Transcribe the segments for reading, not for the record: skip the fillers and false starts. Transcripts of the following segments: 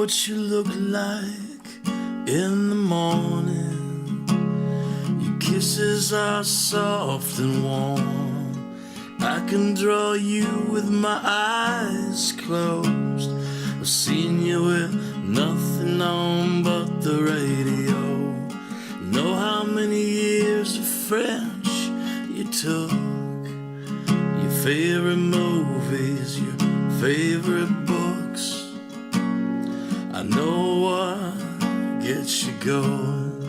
what you look like in the morning. Your kisses are soft and warm. I can draw you with my eyes closed. I've seen you with nothing on but the radio. Know how many years of French you took. Your favorite movies, your favorite books. I know what gets you going,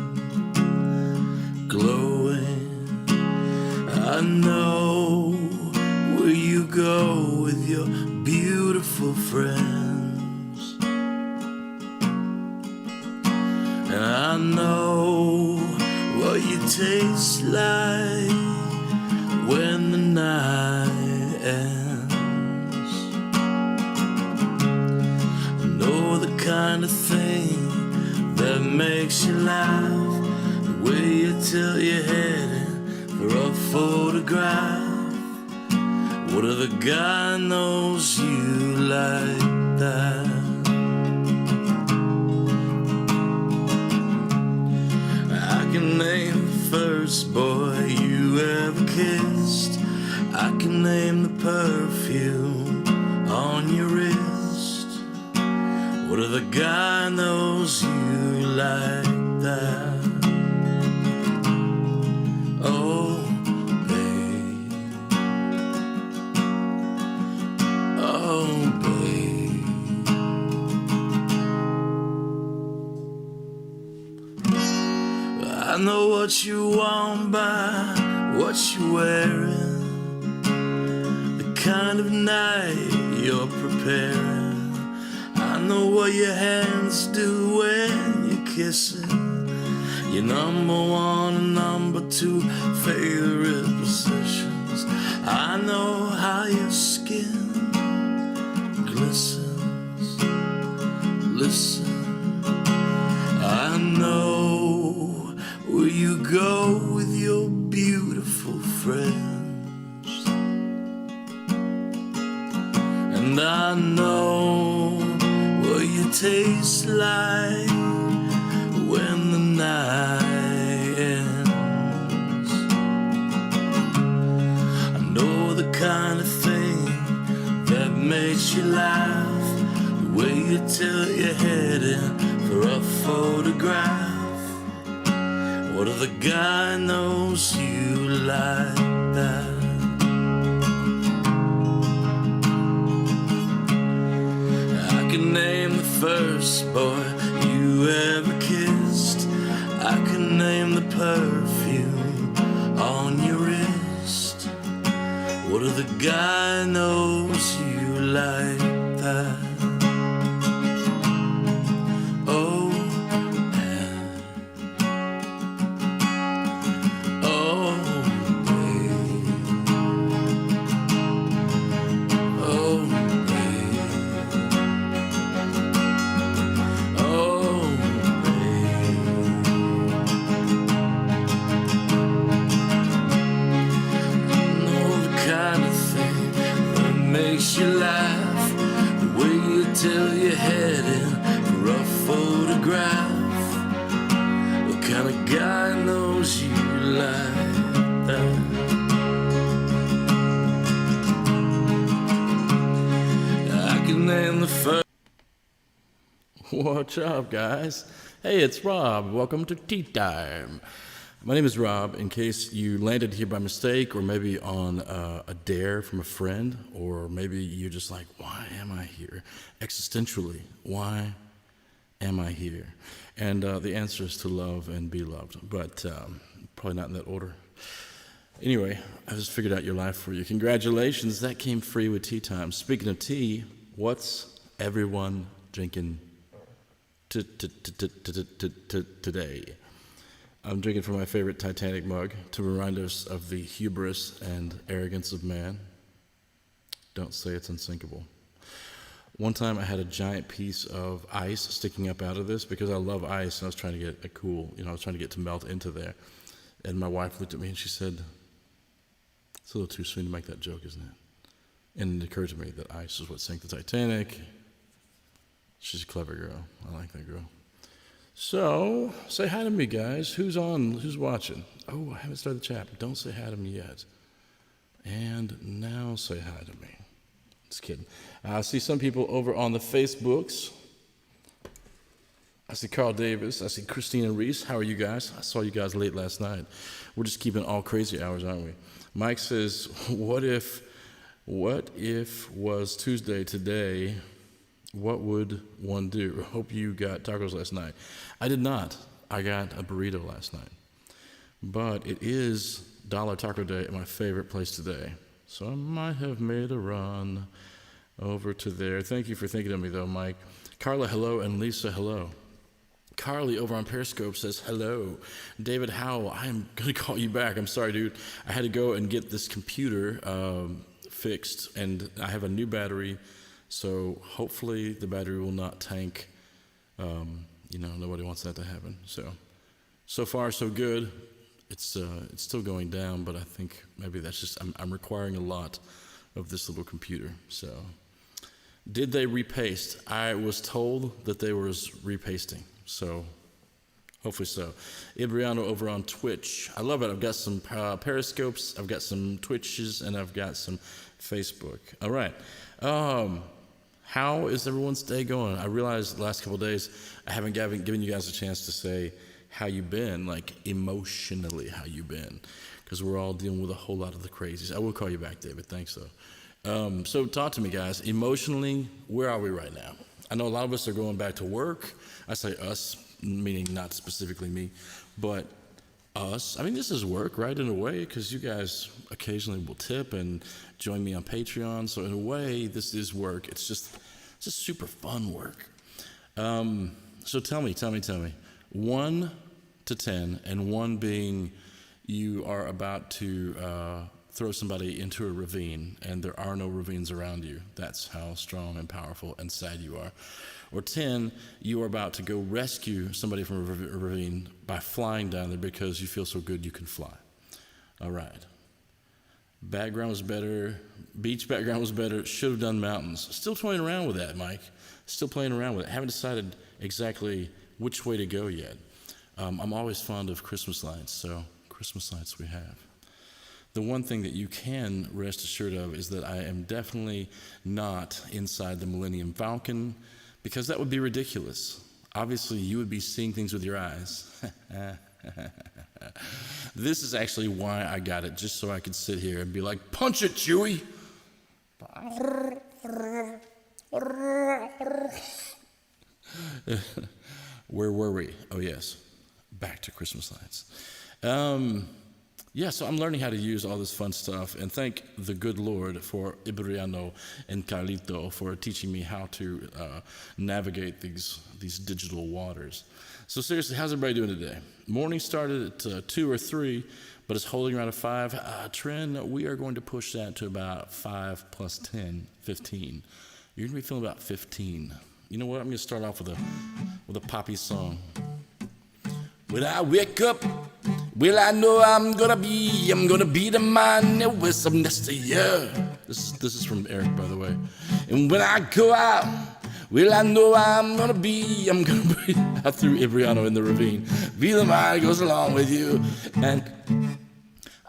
glowing. I know where you go with your beautiful friends. And I know what you taste like when the night ends. I know the kind of thing that makes you laugh, the way you tilt your head in for a photograph. What if the guy knows you like that? I can name the first boy you ever kissed. I can name the perfume on your wrist. What if the guy knows you like that? Oh, babe. Oh, babe. I know what you want by what you're wearing, the kind of night you're preparing. I know what your hands do when you're kissing, your number one and number two favorite positions. I know how your skin glistens. Listen, I know where you go with your beautiful friends. And I know what you taste like when the night ends. I know the kind of thing that makes you laugh, the way you tilt your head in for a photograph. What if the guy knows you like that? I can name the first boy you ever kissed. I can name the perfume on your wrist. What if the guy knows you like that? Oh, man. Oh, babe. Oh, babe. Oh, babe. I know the kind of thing that makes you laugh, the way you tilt your head in for a photograph. What kind of guy knows you like that? I can name the first. What's up, guys? Hey, it's Rob. Welcome to Tea Time. My name is Rob. In case you landed here by mistake, or maybe on a dare from a friend, or maybe you're just like, why am I here? Existentially, why am I here? And the answer is to love and be loved, but probably not in that order. Anyway, I just figured out your life for you. Congratulations, that came free with Tea Time. Speaking of tea, what's everyone drinking today? I'm drinking from my favorite Titanic mug to remind us of the hubris and arrogance of man. Don't say it's unsinkable. One time I had a giant piece of ice sticking up out of this because I love ice, and I was trying to get a cool, I was trying to get to melt into there. And my wife looked at me and she said, "It's a little too soon to make that joke, isn't it?" And it occurred to me that ice is what sank the Titanic. She's a clever girl. I like that girl. So, say hi to me, guys. Who's on? Who's watching? Oh, I haven't started the chat. Don't say hi to me yet. And now say hi to me. Just kidding. I see some people over on the Facebooks. I see Carl Davis. I see Christina Reese. How are you guys? I saw you guys late last night. We're just keeping all crazy hours, aren't we? Mike says, what if was Tuesday today? What would one do? Hope you got tacos last night. I did not. I got a burrito last night. But it is Dollar Taco Day at my favorite place today. So I might have made a run over to there. Thank you for thinking of me, though, Mike. Carla, hello, and Lisa, hello. Carly over on Periscope says, hello. David Howell, I am going to call you back. I'm sorry, dude. I had to go and get this computer fixed, and I have a new battery, so hopefully the battery will not tank. Nobody wants that to happen. So far, so good. It's still going down, but I think maybe that's just, I'm requiring a lot of this little computer. So, did they repaste? I was told that they was repasting. So, hopefully so. Ibriano over on Twitch. I love it. I've got some Periscopes, I've got some Twitches, and I've got some Facebook. All right. How is everyone's day going? I realized the last couple of days I haven't given you guys a chance to say how you been, like emotionally how you been, because we're all dealing with a whole lot of the crazies. I will call you back, David. Thanks, though. So talk to me, guys. Emotionally, where are we right now? I know a lot of us are going back to work. I say us, meaning not specifically me, but us. I mean, this is work, right, in a way, because you guys occasionally will tip and join me on Patreon. So in a way, this is work. It's just super fun work. So tell me. 1 to 10, and 1 being you are about to throw somebody into a ravine, and there are no ravines around you. That's how strong and powerful and sad you are. Or 10, you are about to go rescue somebody from a ravine by flying down there because you feel so good you can fly. All right. Background was better. Beach background was better. Should have done mountains. Still playing around with that, Mike. Still playing around with it. Haven't decided exactly which way to go yet. I'm always fond of Christmas lights, so Christmas lights we have. The one thing that you can rest assured of is that I am definitely not inside the Millennium Falcon, because that would be ridiculous. Obviously, you would be seeing things with your eyes. This is actually why I got it, just so I could sit here and be like, punch it, Chewie! Where were we? Oh, yes. Back to Christmas lights. So I'm learning how to use all this fun stuff, and thank the good Lord for Ibriano and Carlito for teaching me how to navigate these digital waters. So seriously, how's everybody doing today? Morning started at 2 or 3, but it's holding around a 5. Trend, we are going to push that to about 5 plus 10, 15. You're going to be feeling about 15. You know what? I'm going to start off with a poppy song. When I wake up, well, I know I'm gonna be the man that with some next year. This is from Eric, by the way. And when I go out, well, I know I'm gonna be, I threw Ibriano in the ravine. Be the man that goes along with you. And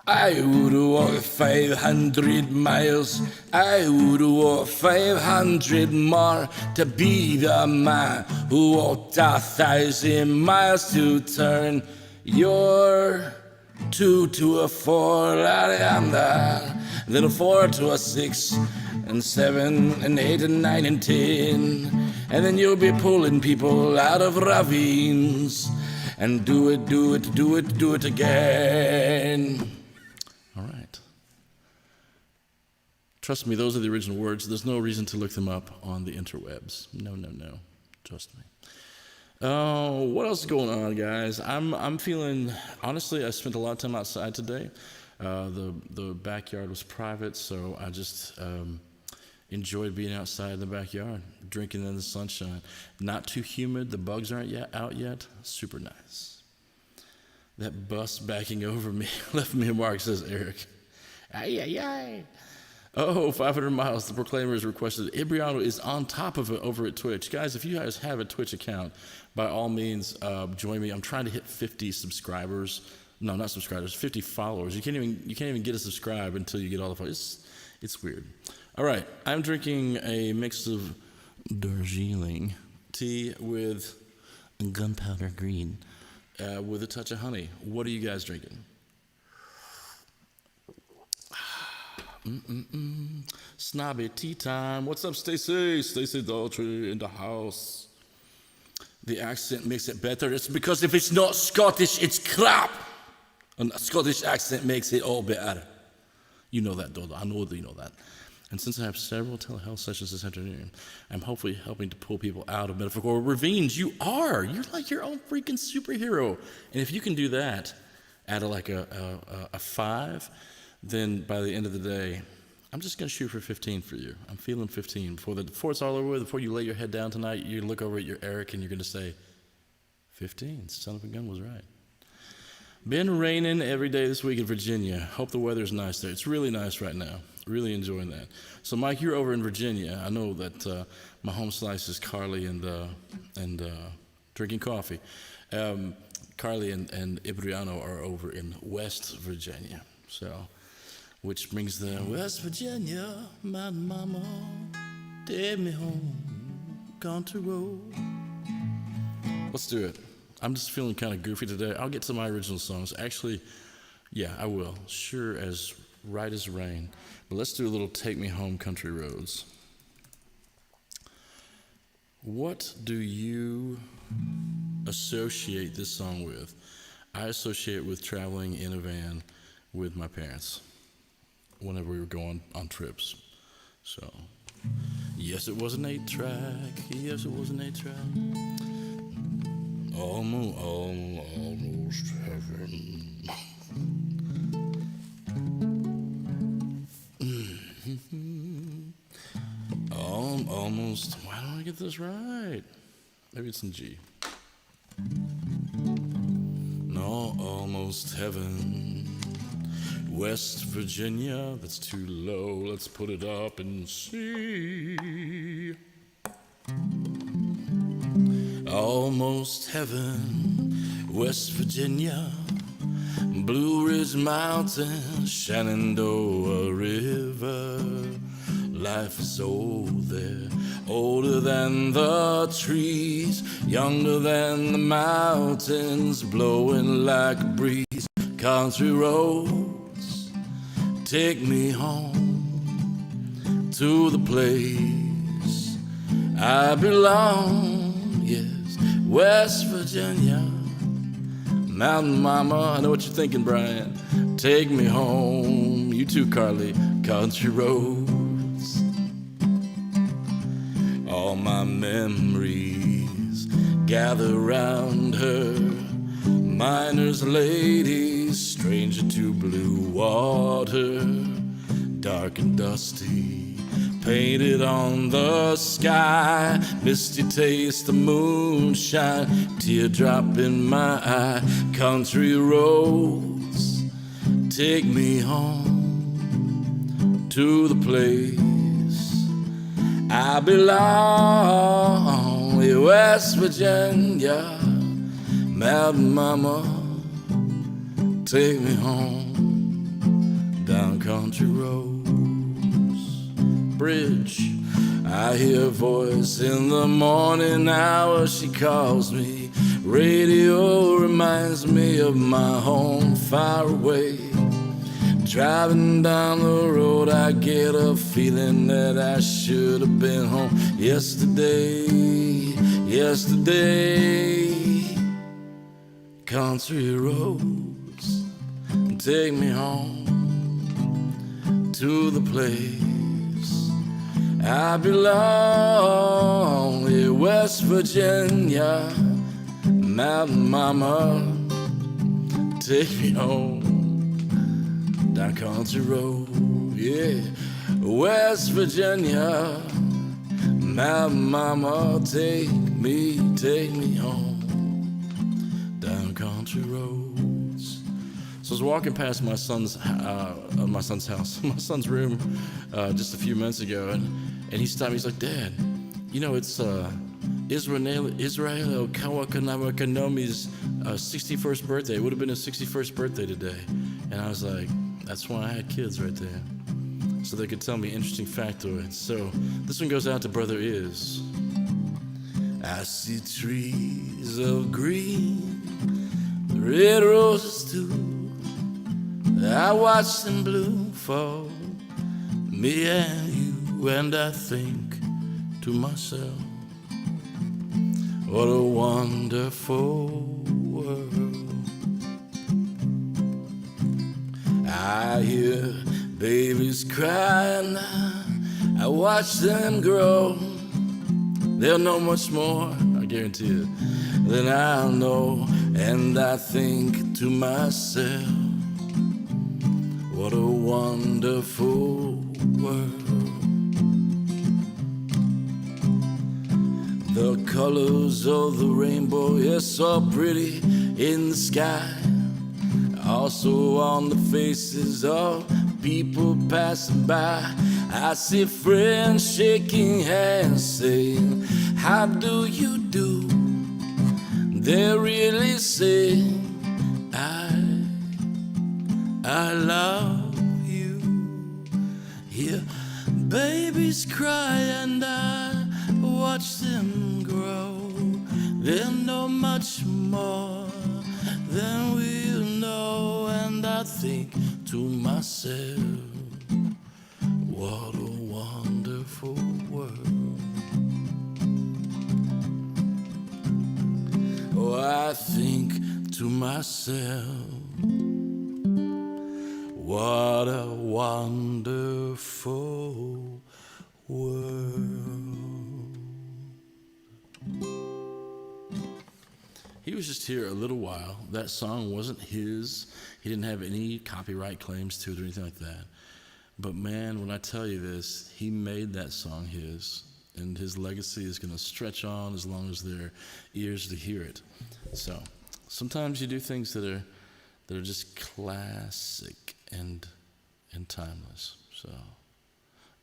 I would walk 500 miles. I would walk 500 more to be the man who walked 1,000 miles to turn your 2 to a 4. I am that. Then a 4 to a 6, and 7 and 8 and 9 and 10. And then you'll be pulling people out of ravines. And do it again. All right. Trust me, those are the original words. There's no reason to look them up on the interwebs. No. Trust me. What else is going on, guys? I'm feeling, honestly, I spent a lot of time outside today. The backyard was private, so I just enjoyed being outside in the backyard, drinking in the sunshine. Not too humid. The bugs aren't out yet. Super nice. That bus backing over me left me a mark, says Eric. Ay. Oh, 500 miles. The Proclaimer is requested. Ibriano is on top of it over at Twitch. Guys, if you guys have a Twitch account, by all means, join me. I'm trying to hit 50 subscribers. No, not subscribers, 50 followers. You can't even get a subscribe until you get all the followers. It's weird. All right, I'm drinking a mix of Darjeeling tea with gunpowder green with a touch of honey. What are you guys drinking? Snobby tea time. What's up, Stacy? Stacy Daltrey in the house. The accent makes it better. It's because if it's not Scottish, it's crap. And a Scottish accent makes it all better. You know that, Dodo. I know that you know that. And since I have several telehealth sessions this afternoon, I'm hopefully helping to pull people out of metaphorical ravines. You are. You're like your own freaking superhero. And if you can do that at a 5, then by the end of the day, I'm just going to shoot for 15 for you. I'm feeling 15. Before it's all over with, before you lay your head down tonight, you look over at your Eric and you're going to say, 15. Son of a gun was right. Been raining every day this week in Virginia. Hope the weather's nice there. It's really nice right now. Really enjoying that. So, Mike, you're over in Virginia. I know that my home slice is Carly and drinking coffee. Carly and Ibriano are over in West Virginia. So, which brings the West Virginia, my mama, take me home, country road. Let's do it. I'm just feeling kind of goofy today. I'll get to my original songs. Actually, yeah, I will. Sure as right as rain. But let's do a little Take Me Home Country Roads. What do you associate this song with? I associate it with traveling in a van with my parents whenever we were going on trips. So, yes, it was an 8-track. Yes, it was an 8-track. Almost heaven. Almost. Why don't I get this right? Maybe it's in G. No, almost heaven. West Virginia, that's too low. Let's put it up and see. Almost heaven, West Virginia, Blue Ridge Mountain, Shenandoah River. Life is old there, older than the trees, younger than the mountains, blowing like a breeze. Country roads, take me home to the place I belong. Yes, West Virginia, Mountain Mama. I know what you're thinking, Brian. Take me home. You too, Carly. Country roads. All my memories gather round her. Miner's lady, stranger to blue water. Dark and dusty, painted on the sky, misty taste of moonshine, teardrop in my eye. Country roads, take me home to the place I belong. West Virginia, Mountain Mama, take me home down country roads. Bridge, I hear a voice in the morning hour. She calls me. Radio reminds me of my home far away. Driving down the road, I get a feeling that I should have been home yesterday. Country roads, take me home to the place I belong. West Virginia, Mountain Mama, take me home down country road. Yeah, West Virginia, Mountain Mama, take me home down country roads. So I was walking past my son's house, my son's room, just a few minutes ago, and he stopped me. He's like, "Dad, you know it's Israel Kawakanomi's 61st birthday. It would have been his 61st birthday today." And I was like, "That's why I had kids right there, so they could tell me interesting factoids." So this one goes out to Brother Iz. I see trees of green, red roses too. I watch them bloom for me and you, and I think to myself, what a wonderful world. I hear babies crying now, I watch them grow. They'll know much more, I guarantee it, than I'll know, and I think to myself, what a wonderful world. The colors of the rainbow, yes, so pretty in the sky, also on the faces of people passing by. I see friends shaking hands saying, how do you do? They really say, I love you. Hear babies cry and I watch them grow. They'll know much more than we'll know, and I think to myself, what a wonderful world. Oh, I think to myself, what a wonderful world. He was just here a little while. That song wasn't his. He didn't have any copyright claims to it or anything like that. But man, when I tell you this, he made that song his, and his legacy is going to stretch on as long as there are ears to hear it. So sometimes you do things that are just classic and timeless. So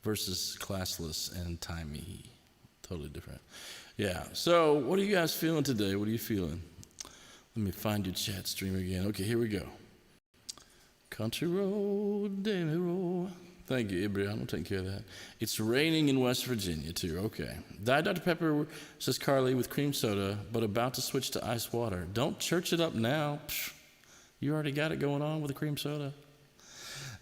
versus classless and timey, totally different. Yeah. So what are you guys feeling today? What are you feeling? Let me find your chat stream again. Okay, here we go. Country road, David road. Thank you, Ibri. I'm taking care of that. It's raining in West Virginia, too. Okay. Diet Dr. Pepper, says Carly, with cream soda, but about to switch to ice water. Don't church it up now. Psh, you already got it going on with the cream soda.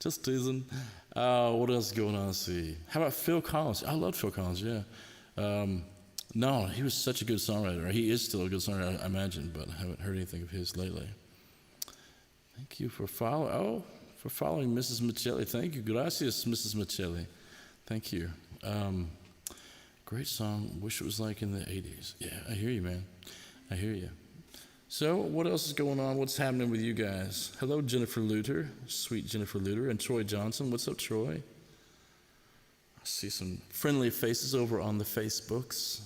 Just teasing. What else is going on? Let's see. How about Phil Collins? I love Phil Collins, yeah. No, he was such a good songwriter. He is still a good songwriter, I imagine, but I haven't heard anything of his lately. Thank you for following Mrs. Michelli. Thank you. Gracias, Mrs. Michelli. Thank you. Great song. Wish it was like in the 80s. Yeah, I hear you, man. I hear you. So what else is going on? What's happening with you guys? Hello, Jennifer Luter. Sweet Jennifer Luter. And Troy Johnson. What's up, Troy? I see some friendly faces over on the Facebooks.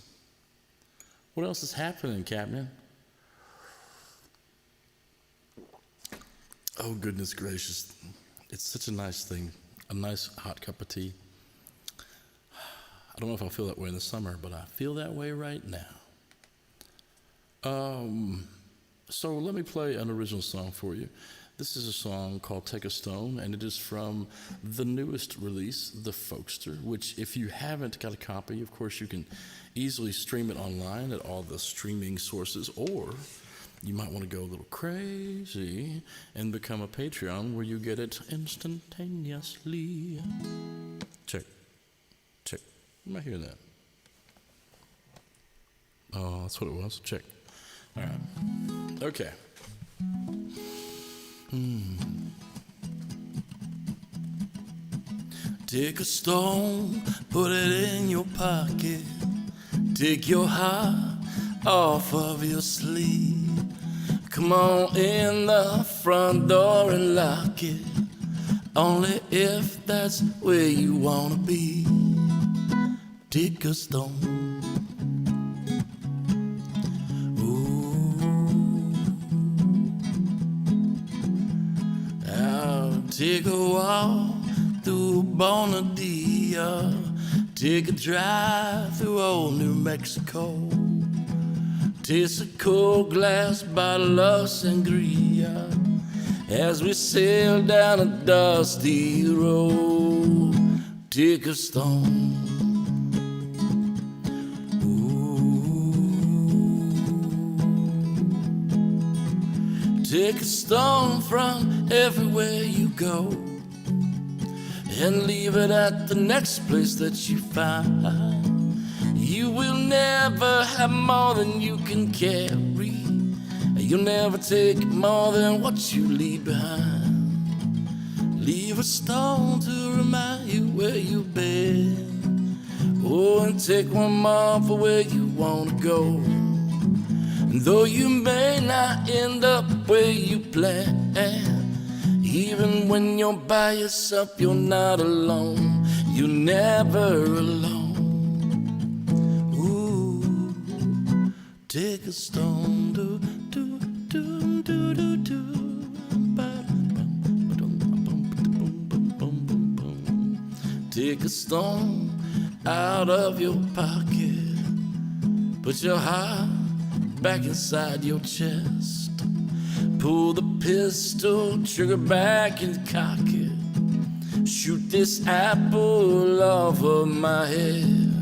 What else is happening, Captain? Oh, goodness gracious. It's such a nice thing. A nice hot cup of tea. I don't know if I'll feel that way in the summer, but I feel that way right now. So let me play an original song for you. This is a song called Take a Stone, and it is from the newest release, The Folkster, which if you haven't got a copy, of course you can easily stream it online at all the streaming sources, or you might want to go a little crazy and become a Patreon where you get it instantaneously. Check. Am I hearing that? Oh, that's what it was. Check. All right. Okay. Take a stone, put it in your pocket. Take your heart off of your sleeve. Come on in the front door and lock it. Only if that's where you wanna be. Take a stone. Take a walk through Bonadilla. Take a drive through old New Mexico. Taste a cold glass bottle of sangria as we sail down a dusty road. Take a stone. Take a stone from everywhere you go and leave it at the next place that you find. You will never have more than you can carry. You'll never take more than what you leave behind. Leave a stone to remind you where you've been. Oh, and take one more for where you want to go. And though you may not end up where you plan, even when you're by yourself, you're not alone. You're never alone. Ooh, take a stone. Do, do, do, do, do, do. Take a stone out of your pocket. Put your heart back inside your chest. Pull the pistol trigger back and cock it. Shoot this apple off of my head.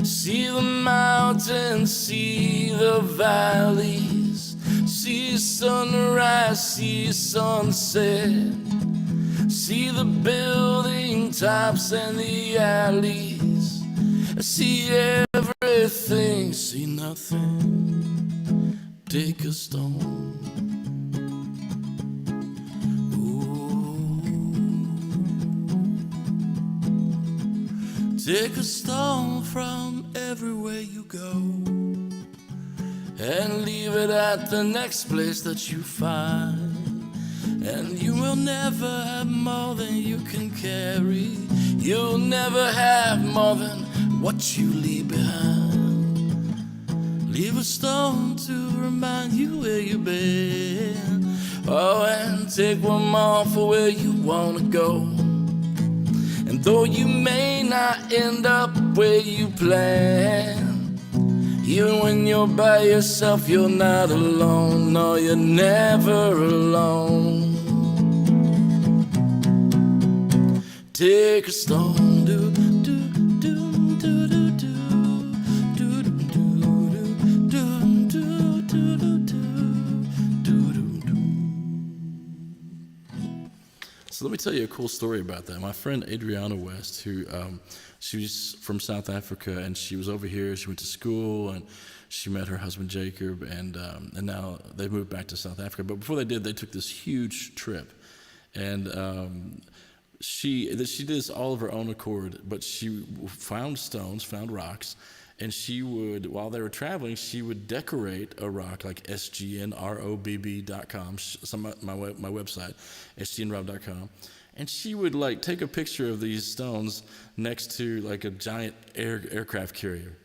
See the mountains, see the valleys, see sunrise, see sunset. See the building tops and the alleys. See everything, see nothing. Take a stone. Take a stone from everywhere you go and leave it at the next place that you find. And you will never have more than you can carry. You'll never have more than what you leave behind. Leave a stone to remind you where you've been. Oh, and take one more for where you want to go. And though you may not end up where you plan, even when you're by yourself, you're not alone. No, you're never alone. Take a stone. Do, do, do, do, do, do. Do, do, do, do, do, do, do, do. So let me tell you a cool story about that. My friend Adriana West, who she's from South Africa, and she was over here. She went to school, and she met her husband Jacob, and now they moved back to South Africa. But before they did, they took this huge trip, and she did this all of her own accord. But she found stones, found rocks. And she would, while they were traveling, she would decorate a rock like sgnrobb.com, my website, sgnrobb.com. And she would like take a picture of these stones next to like a giant aircraft carrier.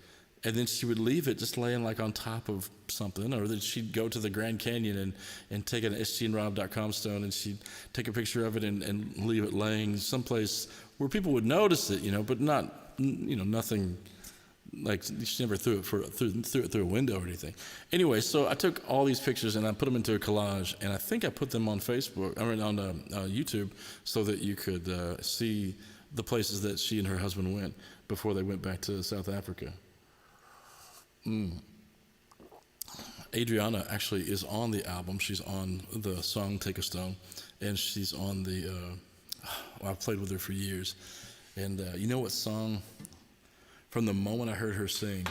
And then she would leave it just laying like on top of something, or then she'd go to the Grand Canyon and take an sgnrobb.com stone, and she'd take a picture of it and leave it laying someplace where people would notice it, but not, nothing. Like she never threw it through a window or anything. Anyway, so I took all these pictures and I put them into a collage, and I think I put them on Facebook, on YouTube, so that you could see the places that she and her husband went before they went back to South Africa. Adriana actually is on the album. She's on the song "Take a Stone," and she's on the. I've played with her for years, and you know what song? From the moment I heard her sing,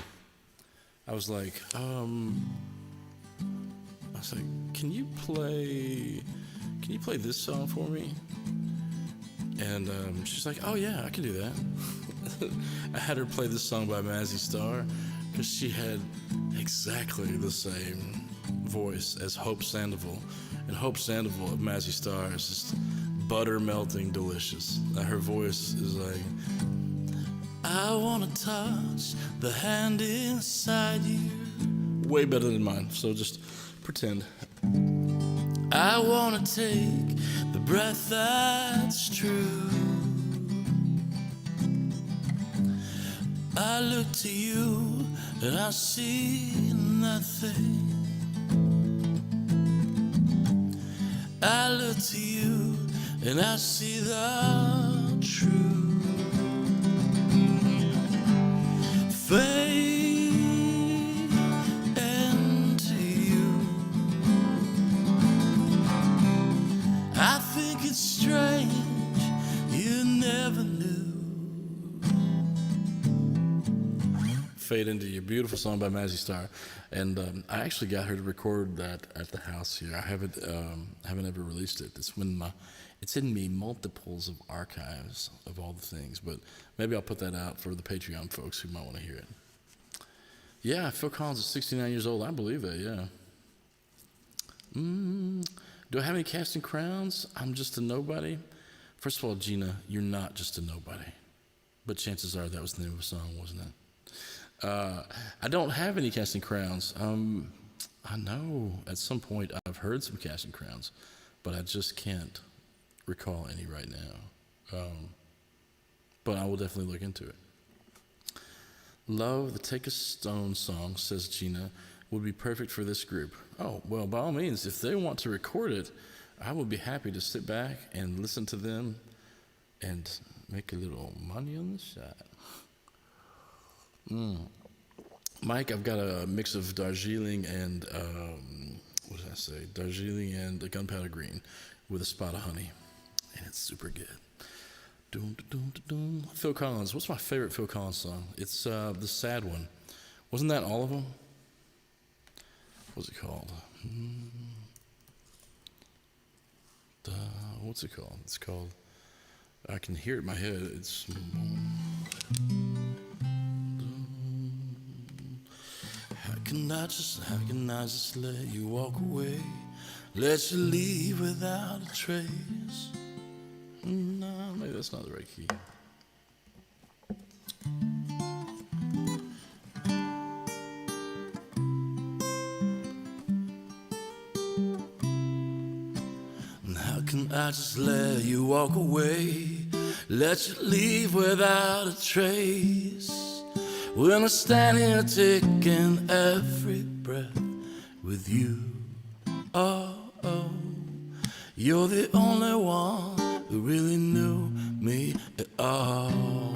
I was like, can you play this song for me? And she's like, oh yeah, I can do that. I had her play this song by Mazzy Star, because she had exactly the same voice as Hope Sandoval. And Hope Sandoval of Mazzy Star is just butter melting delicious. Her voice is like, I wanna touch the hand inside you. Way better than mine, so just pretend. I wanna take the breath that's true. I look to you and I see nothing. I look to you and I see the truth. Fade into you. I think it's strange you never knew. Fade Into You, beautiful song by Mazzy Star, and I actually got her to record that at the house here. I haven't ever released it. It's in me multiples of archives of all the things, but maybe I'll put that out for the Patreon folks who might want to hear it. Yeah, Phil Collins is 69 years old. I believe that. Yeah. Do I have any casting crowns? I'm just a nobody. First of all, Gina, you're not just a nobody, but chances are that was the name of a song, wasn't it? I don't have any casting crowns. I know at some point I've heard some casting crowns, but I just can't recall any right now. But I will definitely look into it. Love the Take a Stone song, says Gina, would be perfect for this group. Oh, well, by all means, if they want to record it, I would be happy to sit back and listen to them and make a little money on the side. Mike, I've got a mix of Darjeeling and, what did I say? Darjeeling and Gunpowder Green with a spot of honey. And it's super good. Dun, dun, dun, dun. Phil Collins. What's my favorite Phil Collins song? It's the sad one. Wasn't that all of them? What's it called? What's it called? It's called, I can hear it in my head. It's... How can I just let you walk away? Let you leave without a trace? No, maybe that's not the right key. And how can I just let you walk away? Let you leave without a trace? When I stand here taking every breath with you. Oh, you're the only one who really knew me at all.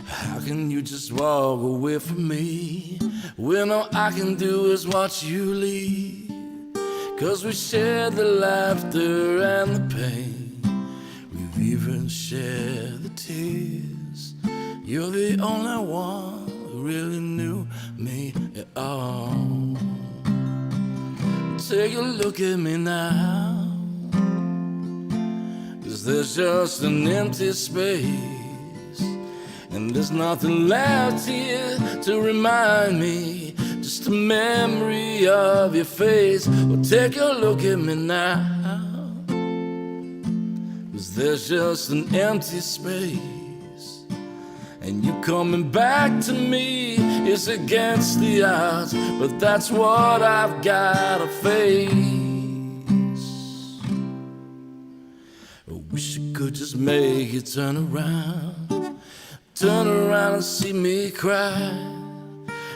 How can you just walk away from me when all I can do is watch you leave? 'Cause we shared the laughter and the pain, we've even shared the tears. You're the only one who really knew me at all. Take a look at me now, 'cause there's just an empty space, and there's nothing left here to remind me, just a memory of your face. Well, take a look at me now, 'cause there's just an empty space, and you coming back to me is against the odds, but that's what I've gotta face. I wish I could just make you turn around and see me cry.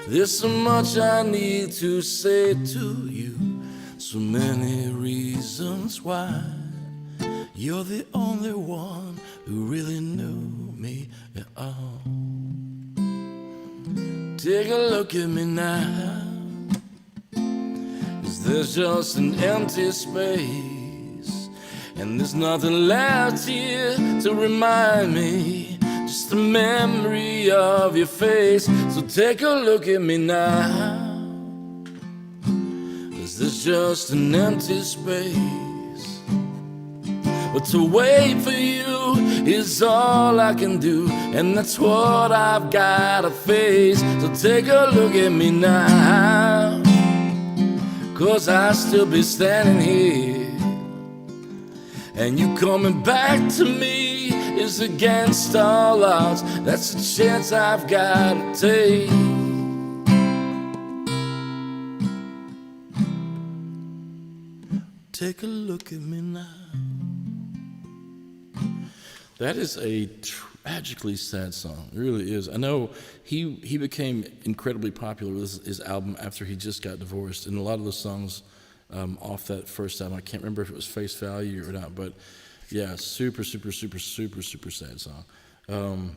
There's so much I need to say to you, so many reasons why. You're the only one who really knew me at all. Take a look at me now, 'cause there's just an empty space, and there's nothing left here to remind me, just a memory of your face. So take a look at me now, 'cause there's just an empty space. But to wait for you is all I can do, and that's what I've gotta face. So take a look at me now, 'cause I'll still be standing here, and you coming back to me is against all odds. That's a chance I've gotta take. Take a look at me now. That is a tragically sad song. It really is. I know he became incredibly popular with his album after he just got divorced, and a lot of the songs off that first album, I can't remember if it was Face Value or not, but yeah, super sad song.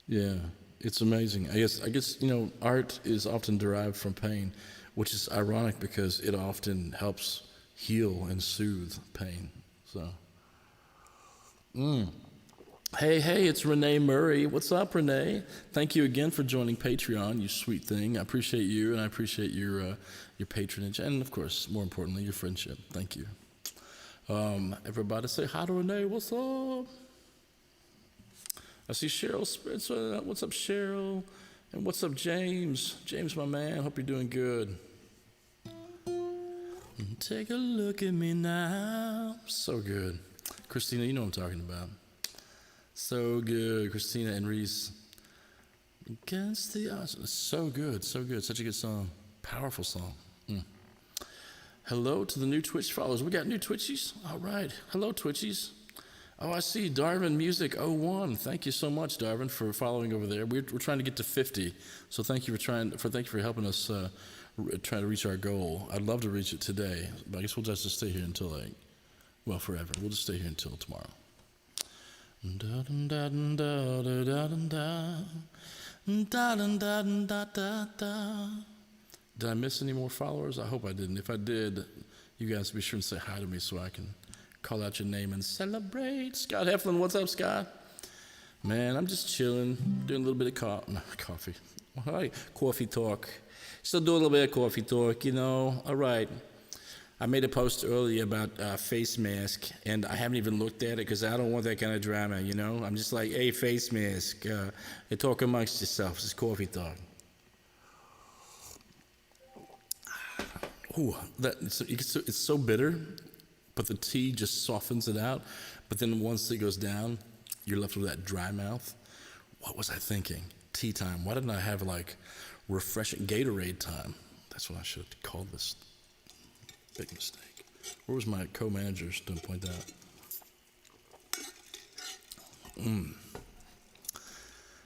Yeah, it's amazing. I guess art is often derived from pain, which is ironic because it often helps heal and soothe pain. So. Hey, it's Renee Murray. What's up, Renee? Thank you again for joining Patreon, you sweet thing. I appreciate you, and I appreciate your patronage, and of course, more importantly, your friendship. Thank you. Everybody say hi to Renee. What's up? I see Cheryl Spritz. What's up, Cheryl? And what's up, James? James, my man. Hope you're doing good. Take a look at me now. So good. Christina, you know what I'm talking about. So good, Christina and Reese. Against the odds. So good. Such a good song. Powerful song. Hello to the new Twitch followers. We got new Twitchies? All right. Hello, Twitchies. Oh, I see. Darvin Music 01. Thank you so much, Darvin, for following over there. We're trying to get to 50. So thank you for helping us try to reach our goal. I'd love to reach it today, but I guess we'll just stay here until forever. We'll just stay here until tomorrow. Did I miss any more followers? I hope I didn't. If I did, you guys be sure and say hi to me so I can call out your name and celebrate. Scott Heflin, what's up, Scott? Man, I'm just chilling, doing a little bit of coffee. Hi, coffee talk. Still do a little bit of coffee talk, All right. I made a post earlier about face mask, and I haven't even looked at it because I don't want that kind of drama, I'm just like, hey, face mask, you talk amongst yourselves. It's coffee talk. Ooh, it's so bitter, but the tea just softens it out. But then once it goes down, you're left with that dry mouth. What was I thinking? Tea time. Why didn't I have refreshing Gatorade time? That's what I should have called this. Big mistake. Where was my co-manager? Don't point that out.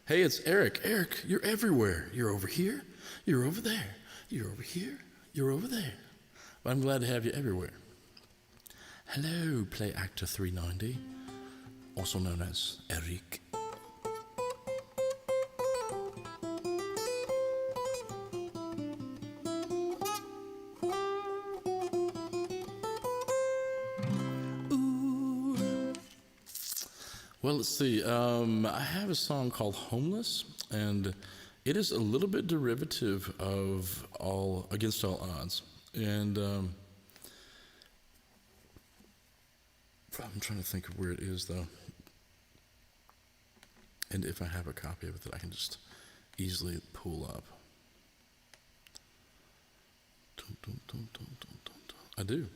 Hey, it's Eric. Eric, you're everywhere. You're over here. You're over there. You're over here. You're over there. But I'm glad to have you everywhere. Hello, Play Actor 390, also known as Eric. Well, let's see. I have a song called Homeless, and it is a little bit derivative of Against All Odds. And I'm trying to think of where it is, though. And if I have a copy of it that I can just easily pull up. I do.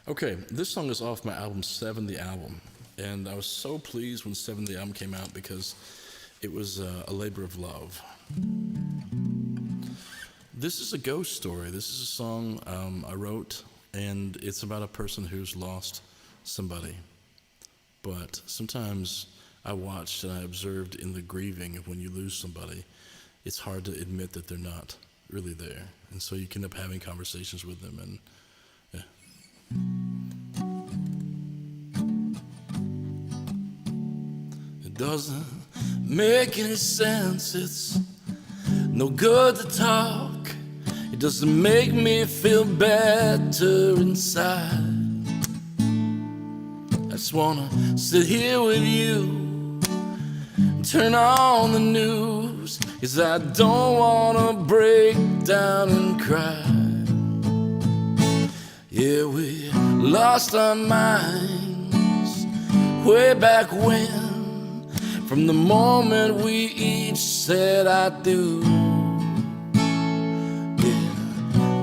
Okay, this song is off my album 7 the Album. And I was so pleased when 7 the Album came out because it was a labor of love. This is a ghost story. This is a song I wrote, and it's about a person who's lost somebody. But sometimes I watched and I observed in the grieving of when you lose somebody, it's hard to admit that they're not really there. And so you can end up having conversations with them, and yeah. It doesn't make any sense. It's no good to talk. It doesn't make me feel better inside. I just wanna sit here with you, turn on the news, 'cause I don't wanna break down and cry. Yeah, we lost our minds way back when, from the moment we each said I do. Yeah,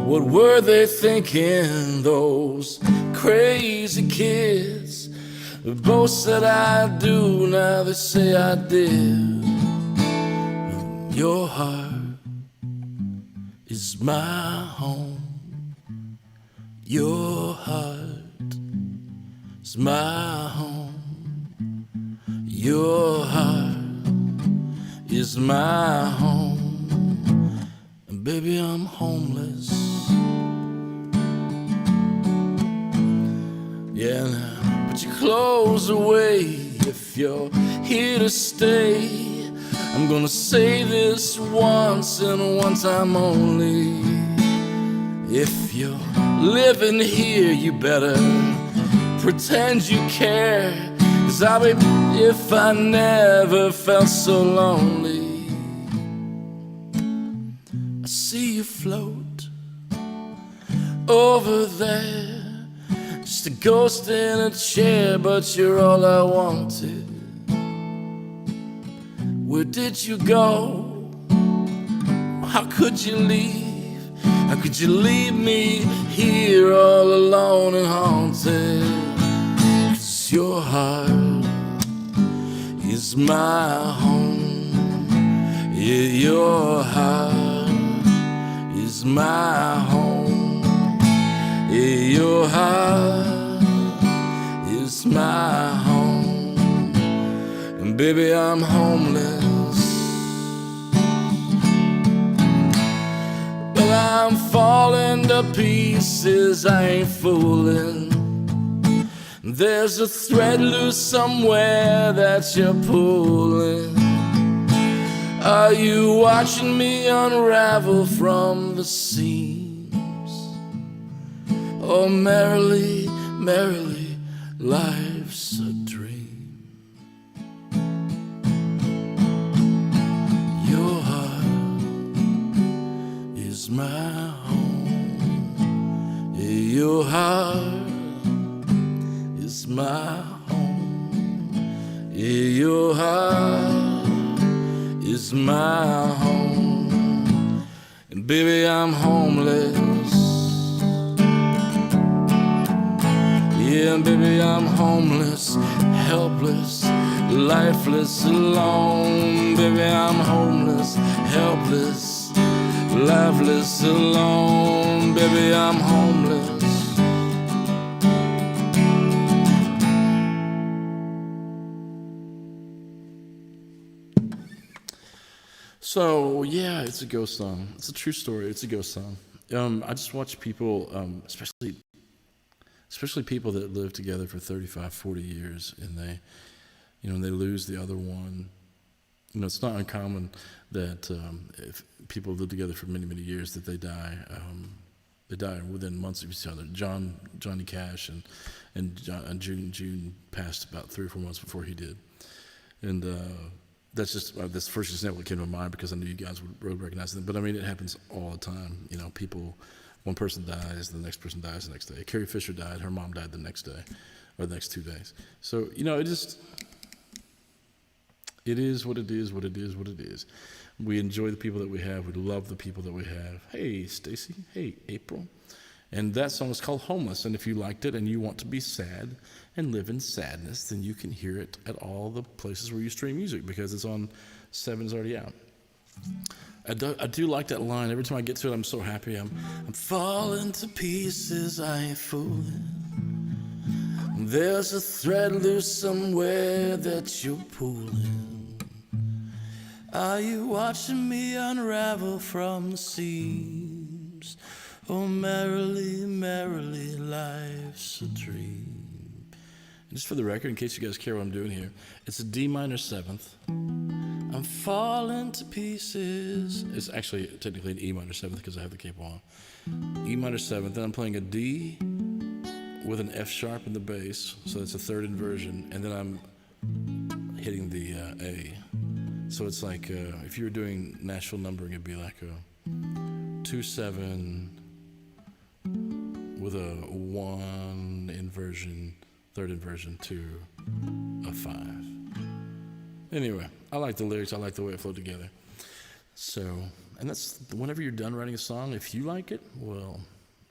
what were they thinking, those crazy kids? We both said I do, now they say I did. Your heart is my home. Your heart is my home. Your heart is my home. And baby, I'm homeless. Yeah, now put your clothes away if you're here to stay. I'm gonna say this once and one time only. If you're living here, you better pretend you care. 'Cause I'll be if I never felt so lonely. I see you float over there, just a ghost in a chair, but you're all I wanted. Where did you go? How could you leave? How could you leave me here all alone and haunted? 'Cause your heart is my home. Yeah, your heart is my home. Yeah, your heart is my home. And baby, I'm homeless. But I'm falling to pieces, I ain't fooling. There's a thread loose somewhere that you're pulling. Are you watching me unravel from the seams? Oh, merrily, merrily, life's a dream. Your heart is my home. Yeah, your heart is my home. Yeah, your heart is my home. And baby, I'm homeless. Yeah, baby, I'm homeless, helpless, lifeless, alone. Baby, I'm homeless, helpless, lifeless, alone. Baby, I'm homeless. So yeah, it's a ghost song. It's a true story. It's a ghost song. I just watch people, especially people that live together for 35, 40 years, and they lose the other one. It's not uncommon that if people live together for many, many years, that they die. They die within months of each other. Johnny Cash and June passed about 3 or 4 months before he did, and that's the first example that came to mind because I knew you guys would recognize them. But I mean, it happens all the time. People. One person dies, the next person dies the next day. Carrie Fisher died, her mom died the next day, or the next 2 days. So, it is what it is, what it is, what it is. We enjoy the people that we have. We love the people that we have. Hey, Stacy. Hey, April. And that song is called Homeless. And if you liked it and you want to be sad and live in sadness, then you can hear it at all the places where you stream music because it's on 7 is already out. I do like that line. Every time I get to it, I'm so happy. I'm falling to pieces, I ain't fooling. There's a thread loose somewhere that you're pulling. Are you watching me unravel from the seams? Oh, merrily, merrily, life's a dream. And just for the record, in case you guys care what I'm doing here, it's a D minor 7th. I'm falling to pieces. It's actually technically an E minor 7th because I have the capo on. E minor 7th, then I'm playing a D with an F sharp in the bass, so that's a 3rd inversion, and then I'm hitting the A. So it's like if you were doing Nashville numbering, it'd be like a 2-7 with a 1 inversion, 3rd inversion to a 5. Anyway, I like the lyrics. I like the way it flowed together. So, and that's whenever you're done writing a song, if you like it, well,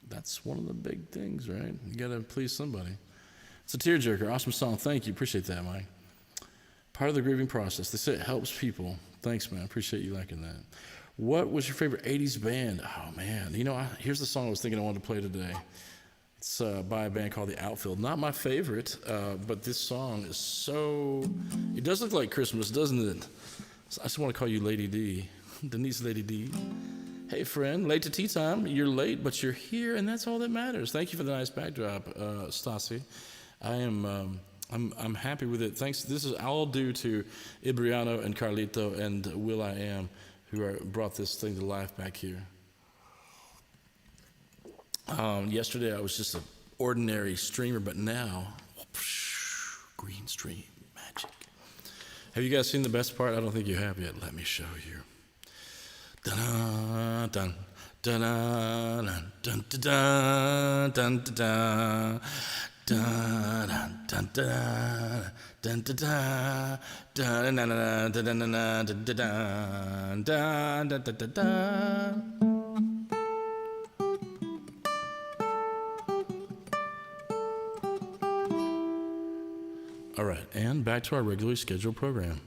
that's one of the big things, right? You got to please somebody. It's a tearjerker. Awesome song. Thank you. Appreciate that, Mike. Part of the grieving process. They say it helps people. Thanks, man. I appreciate you liking that. What was your favorite 80s band? Oh, man. Here's the song I was thinking I wanted to play today. It's by a band called The Outfield. Not my favorite, but this song is so... It does look like Christmas, doesn't it? So I just want to call you Lady D. Denise Lady D. Hey, friend, late to tea time. You're late, but you're here, and that's all that matters. Thank you for the nice backdrop, Stassi. I'm happy with it. Thanks. This is all due to Ibriano and Carlito and Will I Am, who brought this thing to life back here. Yesterday I was just an ordinary streamer, but now, whoosh, green stream magic. Have you guys seen the best part? I don't think you have yet. Let me show you. Dun dun dun dun dun dun dun dun. Dun dun dun dun dun dun dun dun dun dun dun. All right, and back to our regularly scheduled program.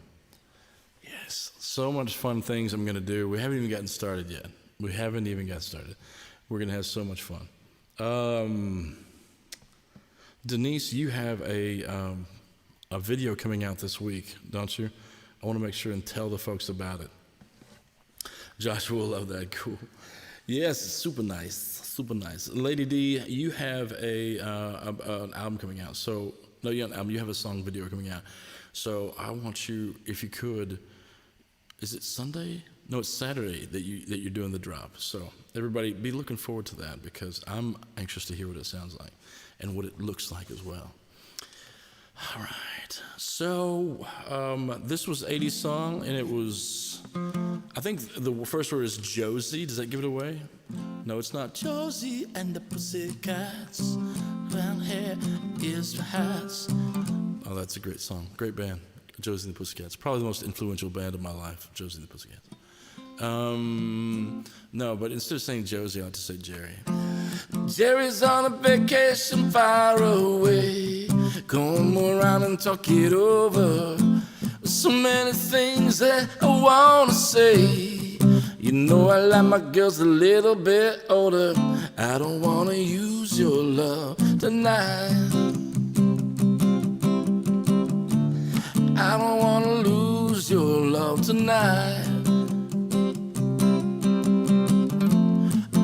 Yes, so much fun things I'm going to do. We haven't even gotten started yet. We're going to have so much fun. Denise, you have a video coming out this week, don't you? I want to make sure and tell the folks about it. Joshua will love that. Cool. Yes, super nice, super nice. Lady D, you have an album coming out. So no, you have an album. You have a song video coming out. So I want you, if you could. Is it Sunday? No, it's Saturday that you're doing the drop. So everybody, be looking forward to that because I'm anxious to hear what it sounds like and what it looks like as well. All right. So this was 80s song, and it was, I think the first word is Josie. Does that give it away? No, it's not. Josie and the Pussycats, brown hair is for hats. Oh, that's a great song. Great band. Josie and the Pussycats. Probably the most influential band of my life, Josie and the Pussycats. No, but instead of saying Josie, I like to say Jerry. Jerry's on a vacation far away. Come around and talk it over. So many things that I wanna say. You know I like my girls a little bit older. I don't wanna use your love tonight. I don't wanna lose your love tonight.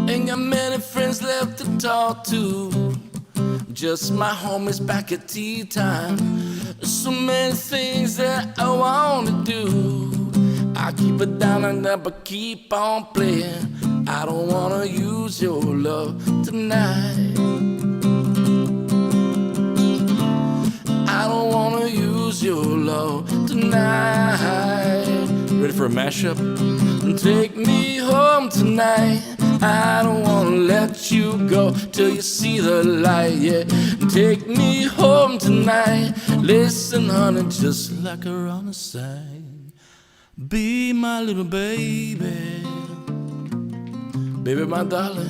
Ain't got many friends left to talk to. Just my homies back at tea time. So many things that I wanna do. I keep it down and up, but keep on playing. I don't wanna use your love tonight. I don't wanna use your love tonight. Ready for a mashup? Take me home tonight. I don't wanna let you go till you see the light, yeah. Take me home tonight. Listen, honey, just like a runner sang. Be my little baby, baby, my darling.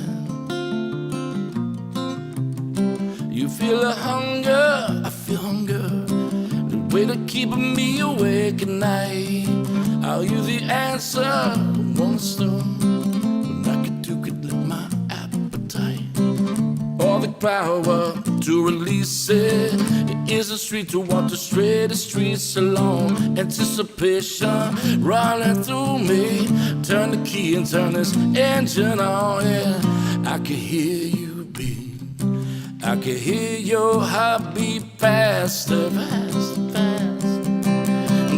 You feel the hunger, I feel hunger. The way to keep me awake at night. Are you the answer? I wanna stone. Could lick my appetite. All the power to release it. It is the street to walk the straightest streets alone. Anticipation running through me. Turn the key and turn this engine on, yeah. I can hear you beat. I can hear your heartbeat faster, faster, faster.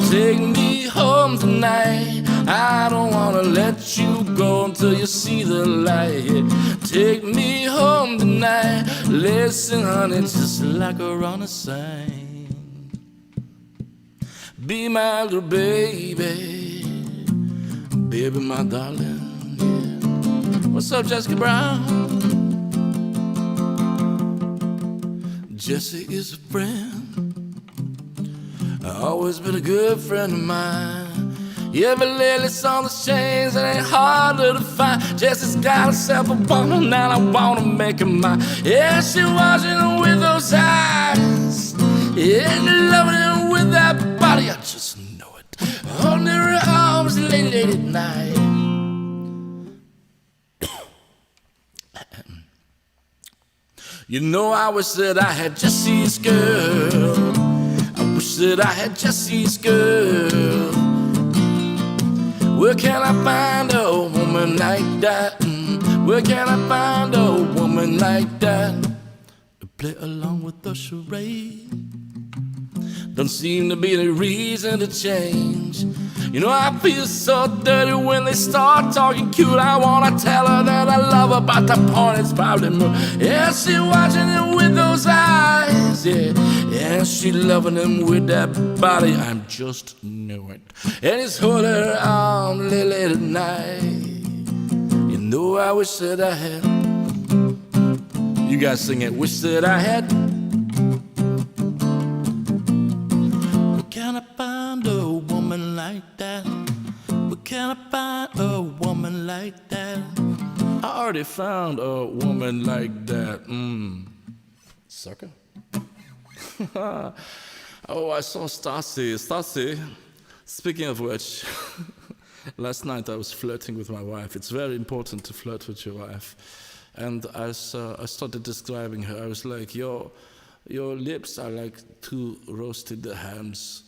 Take me home tonight. I don't wanna let you go until you see the light, yeah. Take me home tonight. Listen, honey, just like a runner sang. Be my little baby, baby, my darling, yeah. What's up, Jessica Brown? Jessie is a friend, always been a good friend of mine. Yeah, but lately something's changed, it ain't harder to find. Jessie's got herself a woman, now I wanna make her mine. Yeah, she watching her with those eyes, yeah, and loving her with that body, I just know it. Holding her arms late, late at night. You know, I wish that I had Jesse's girl. I wish that I had Jesse's girl. Where can I find a woman like that? Where can I find a woman like that? Play along with the charade. Don't seem to be any reason to change. You know, I feel so dirty when they start talking cute. I wanna tell her that I love her, but the point is probably more. Yeah, she watching him with those eyes. Yeah, she loving him with that body. I'm just know it. And it's holding her arm late at night. You know, I wish that I had. You guys sing it. Wish that I had. Can I find a woman like that? Where can I find a woman like that? I already found a woman like that. Sucker. Oh, I saw Stacy. Stacy, speaking of which, last night I was flirting with my wife. It's very important to flirt with your wife. And I started describing her. I was like, your lips are like two roasted hams,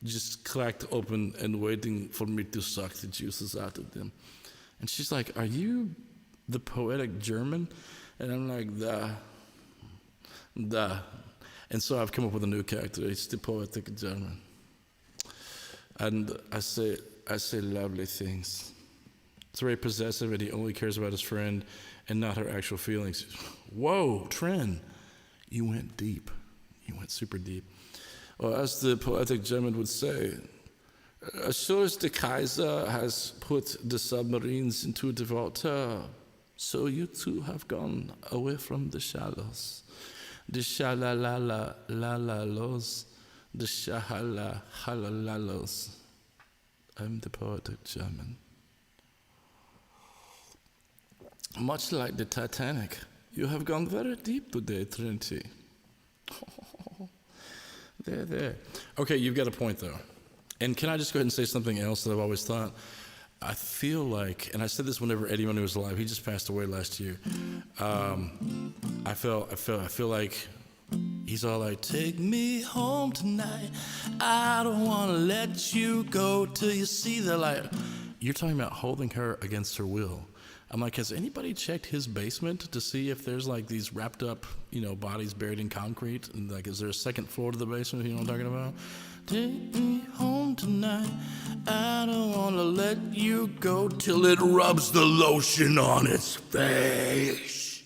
just cracked open and waiting for me to suck the juices out of them. And she's like, are you the poetic German? And I'm like, da. And so I've come up with a new character. It's the poetic German. And I say lovely things. It's very possessive, and he only cares about his friend and not her actual feelings. Whoa, Tren, you went deep. You went super deep. Or as the poetic German would say, as sure as the Kaiser has put the submarines into the water, so you too have gone away from the shallows. The shalala-la-la-la-los, the shahala-halalalos. I'm the poetic German. Much like the Titanic, you have gone very deep today, Trinity. There. Okay, you've got a point, though. And can I just go ahead and say something else that I've always thought? I feel like, and I said this whenever Eddie Money was alive. He just passed away last year. I feel like he's all like, take me home tonight. I don't want to let you go till you see the light. You're talking about holding her against her will. I'm like, has anybody checked his basement to see if there's like these wrapped up, bodies buried in concrete? And like, is there a second floor to the basement? You know what I'm talking about? Take me home tonight. I don't want to let you go till it rubs the lotion on its face.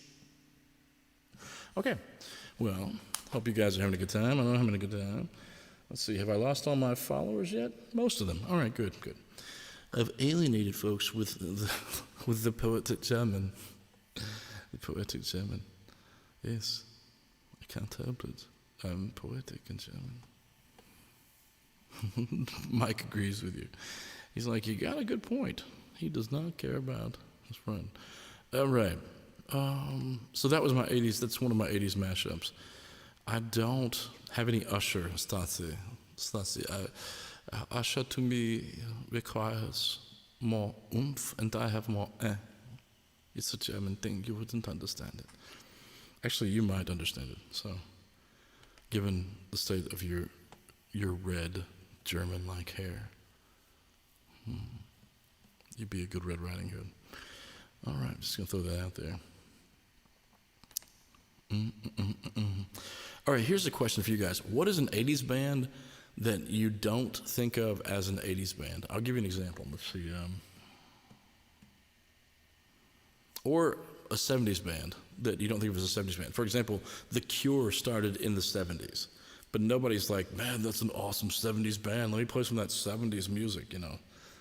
Okay. Well, hope you guys are having a good time. I know I'm having a good time. Let's see. Have I lost all my followers yet? Most of them. All right. Good. I've alienated folks with the poetic German. The poetic German. Yes, I can't help it. I'm poetic in German. Mike agrees with you. He's like, you got a good point. He does not care about his friend. All right. So that was my 80s. That's one of my 80s mashups. I don't have any Usher, Stasi. Usher to me requires more oomph, and I have more It's a German thing. You wouldn't understand it. Actually, you might understand it. So, given the state of your red German-like hair, you'd be a good Red Riding Hood. All right, just gonna throw that out there. All right, here's a question for you guys. What is an 80s band that you don't think of as an 80s band? I'll give you an example. Let's see. Or a 70s band that you don't think of as a 70s band. For example, The Cure started in the 70s. But nobody's like, man, that's an awesome 70s band. Let me play some of that 70s music,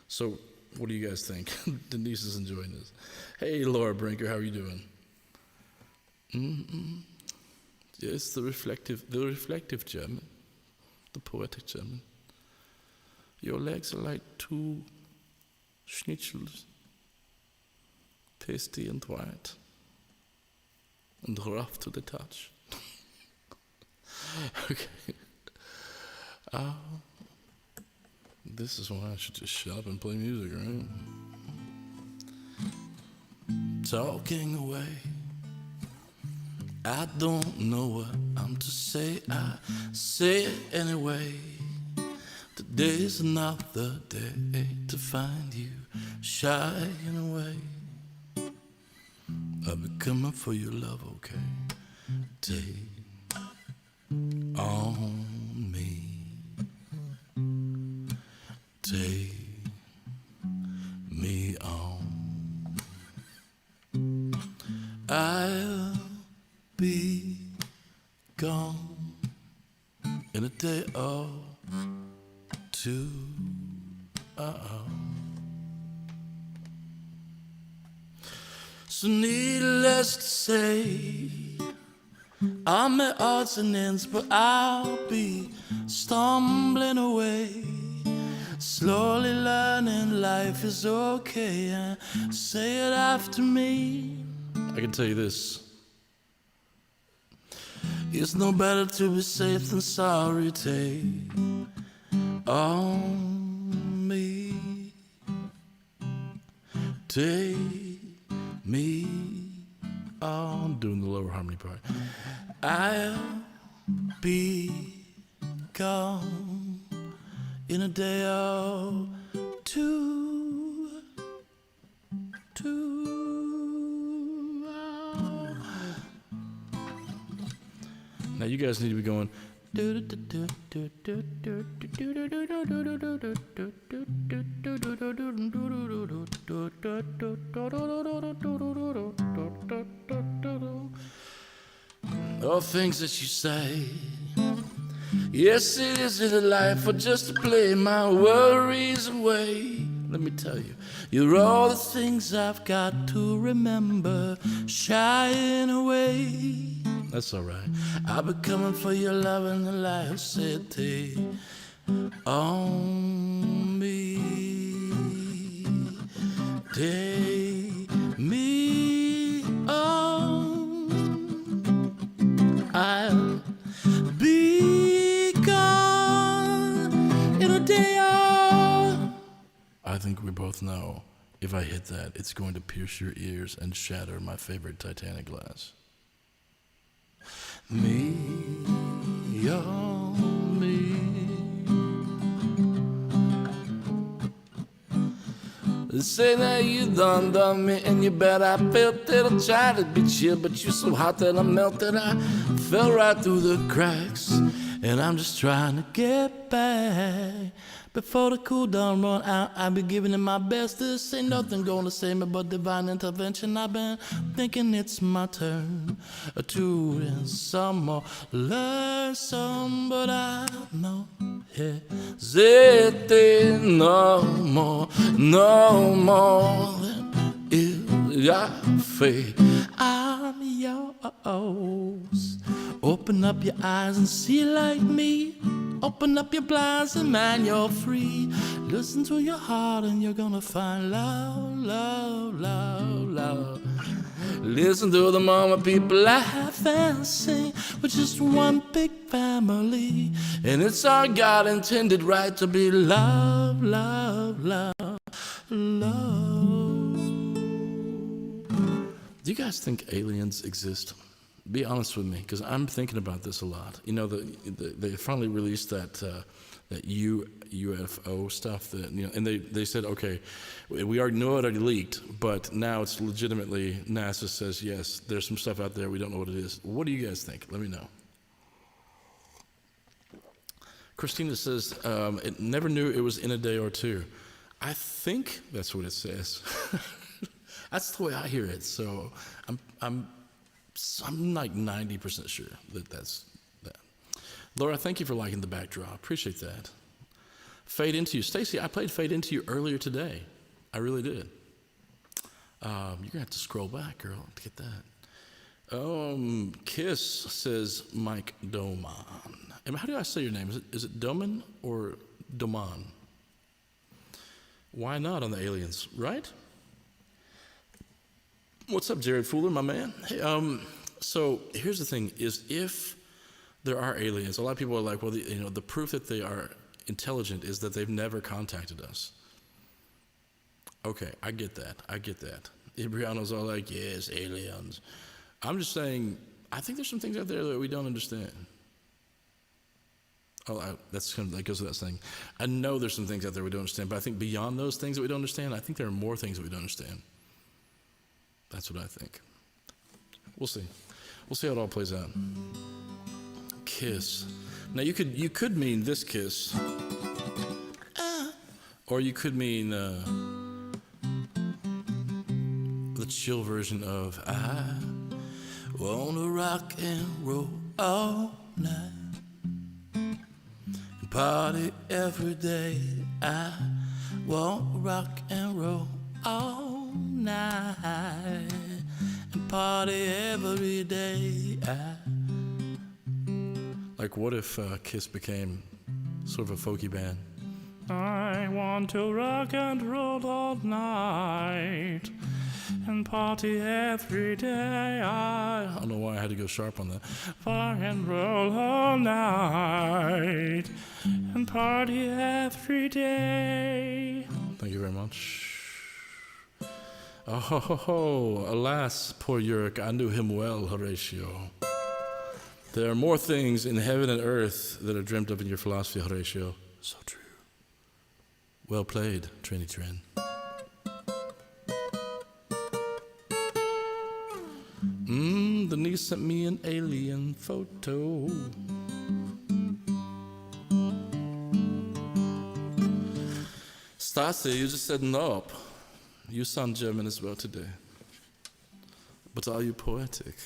So what do you guys think? Denise is enjoying this. Hey, Laura Brinker, how are you doing? Yes, the reflective German. The poetic German. Your legs are like two schnitzels, tasty and white, and rough to the touch. Okay. This is why I should just shut up and play music, right? Talking away I don't know what I'm to say, I say it anyway. Today's another day to find you shying away. I'll be coming for your love, okay? Take on me. Take me on. I'll be gone in a day or two. So needless to say, I'm at odds and ends, but I'll be stumbling away, slowly learning life is okay. And say it after me. I can tell you this: it's no better to be safe than sorry. Take on me, take me on. Doing the lower harmony part. I'll be gone in a day or two. Now you guys need to be going. All things that you say. Yes, it is in a life for just to play my worries away. Let me tell you, you're all the things I've got to remember, shying away. That's all right. I'll be coming for your love in the life city on me. Take me on. I'll be gone in a day or... I think we both know if I hit that, it's going to pierce your ears and shatter my favorite Titanic glass. Me, oh me. They say that you done me, and you bet I felt that I tried to be chill, but you're so hot that I melted. I fell right through the cracks, and I'm just trying to get back. Before the cool down run out, I'll be giving it my best. This ain't nothing gonna save me but divine intervention. I've been thinking it's my turn to win some more, learn some, but I know hesitate no more than if I fade. I'm yours. Open up your eyes and see like me. Open up your blinds and man, you're free. Listen to your heart and you're gonna find love, love, love, love. Listen to the mama people laugh and sing. We're just one big family, and it's our God intended right to be love, love, love, love. Do you guys think aliens exist? Be honest with me, because I'm thinking about this a lot. You know, they finally released that UFO stuff, that, you know, and they said, okay, we already know it already leaked, but now it's legitimately, NASA says, yes, there's some stuff out there, we don't know what it is. What do you guys think? Let me know. Christina says, it never knew it was in a day or two. I think that's what it says. That's the way I hear it, so I'm like 90% sure that that's that. Laura, thank you for liking the backdrop. Appreciate that. Fade Into You. Stacy, I played Fade Into You earlier today. I really did. You're going to have to scroll back, girl, to get that. Kiss says Mike Doman. And how do I say your name? Is it Doman or Doman? Why not on the aliens, right? What's up, Jared Fuller, my man? Hey, so here's the thing: is if there are aliens, a lot of people are like, well, the proof that they are intelligent is that they've never contacted us. Okay, I get that. Brianna's all like, yes, aliens. I'm just saying, I think there's some things out there that we don't understand. That goes without saying. I know there's some things out there we don't understand, but I think beyond those things that we don't understand, I think there are more things that we don't understand. That's what I think. We'll see. We'll see how it all plays out. Kiss. Now you could mean this kiss, or you could mean the chill version of I wanna rock and roll all night. Party every day. I won't rock and roll all night and party every day. Like, what if Kiss became sort of a folky band? I want to rock and roll all night and party every day. I don't know why I had to go sharp on that. Rock and roll all night and party every day. Thank you very much. Oh, ho, ho, ho. Alas, poor Yurk, I knew him well, Horatio. There are more things in heaven and earth that are dreamt of in your philosophy, Horatio. So true. Well played, Trini Trin. Denise sent me an alien photo. Stasi, you just said nope. You sound German as well today. But are you poetic?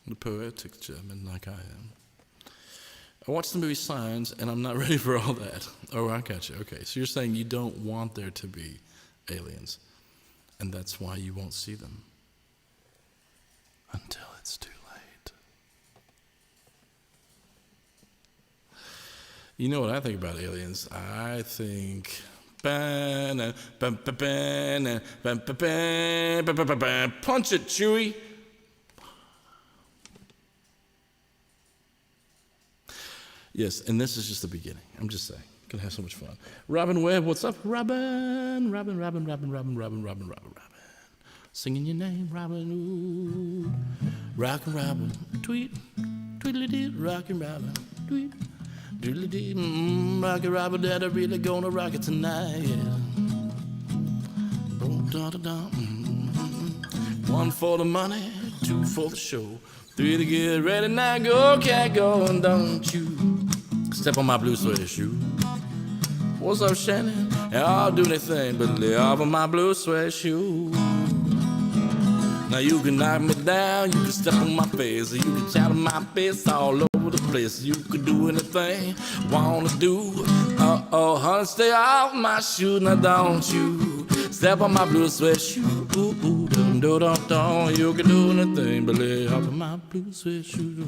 The poetic German like I am. I watched the movie Signs, and I'm not ready for all that. Oh, I got you. Okay, so you're saying you don't want there to be aliens, and that's why you won't see them. Until it's too late. You know what I think about aliens? I think... Punch it, Chewie! Yes, and this is just the beginning. I'm just saying. Gonna have so much fun. Robin Webb, what's up? Robin. Singing your name, Robin, ooh. Rockin' Robin, tweet, tweedly-dee, rockin' Robin, tweet, doodly-dee, rockin' Robin, Daddy really gonna rock it tonight, yeah. One for the money, two for the show, three to get ready, now go, cat, go, and don't you step on my blue suede shoe. What's up, Shannon? I'll do anything but lay off of my blue suede shoe. Now you can knock me down, you can step on my face, you can shout in my face all over the place. You can do anything wanna do. Oh, honey, stay off my shoe, now don't you step on my blue suede shoe. Ooh, dum, dum, dum, dum. You can do anything but lay off of my blue suede shoe.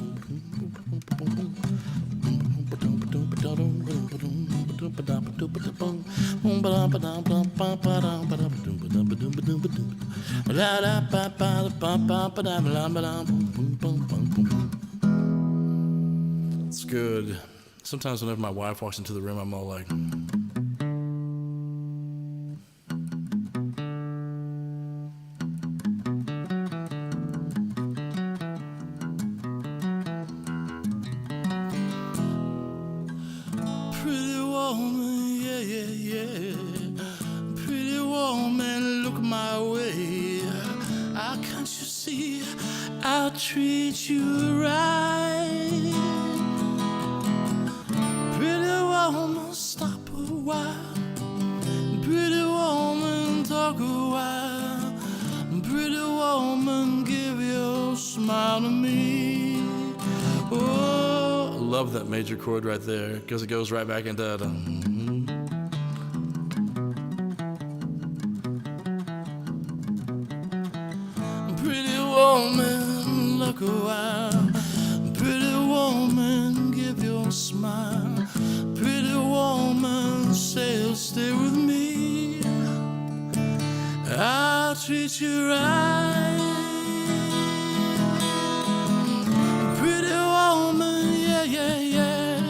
It's good. Sometimes whenever my wife walks into the room, I'm all like... Pretty woman, yeah. Pretty woman, look my way. Can't you see I'll treat you right? Pretty woman, stop a while. Pretty woman, talk a while. Pretty woman, give your smile to me. Oh, I love that major chord right there because it goes right back into that. Pretty woman, look a while. Pretty woman, give your smile. Pretty woman, say you'll stay with me. I'll treat you right. Pretty woman, yeah.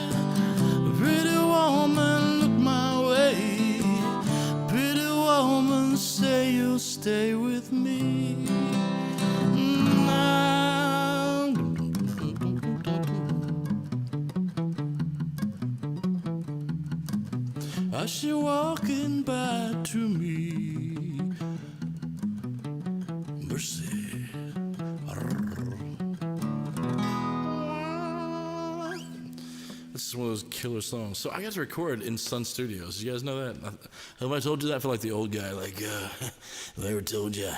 Pretty woman, look my way. Pretty woman, say you'll stay with me. As she walking by to me. Mercy. This is one of those killer songs. So I got to record in Sun Studios. You guys know that? Have I told you that? I feel like the old guy. Like, have I ever told you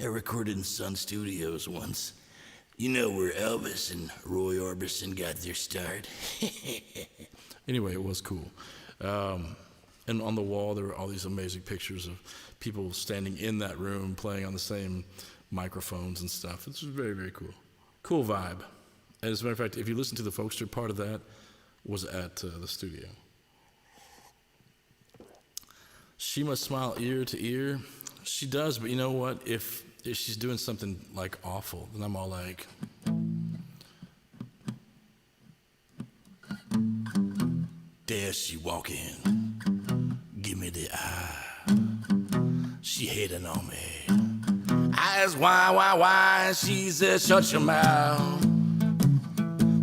I recorded in Sun Studios once? You know where Elvis and Roy Orbison got their start. Anyway, it was cool. And on the wall, there were all these amazing pictures of people standing in that room playing on the same microphones and stuff. It's very, very cool. Cool vibe. And as a matter of fact, if you listen to the Folkster, part of that was at the studio. She must smile ear to ear. She does, but you know what? If she's doing something like awful, then I'm all like, there she walk in, give me the eye, she hating on me. Eyes why, she said shut your mouth,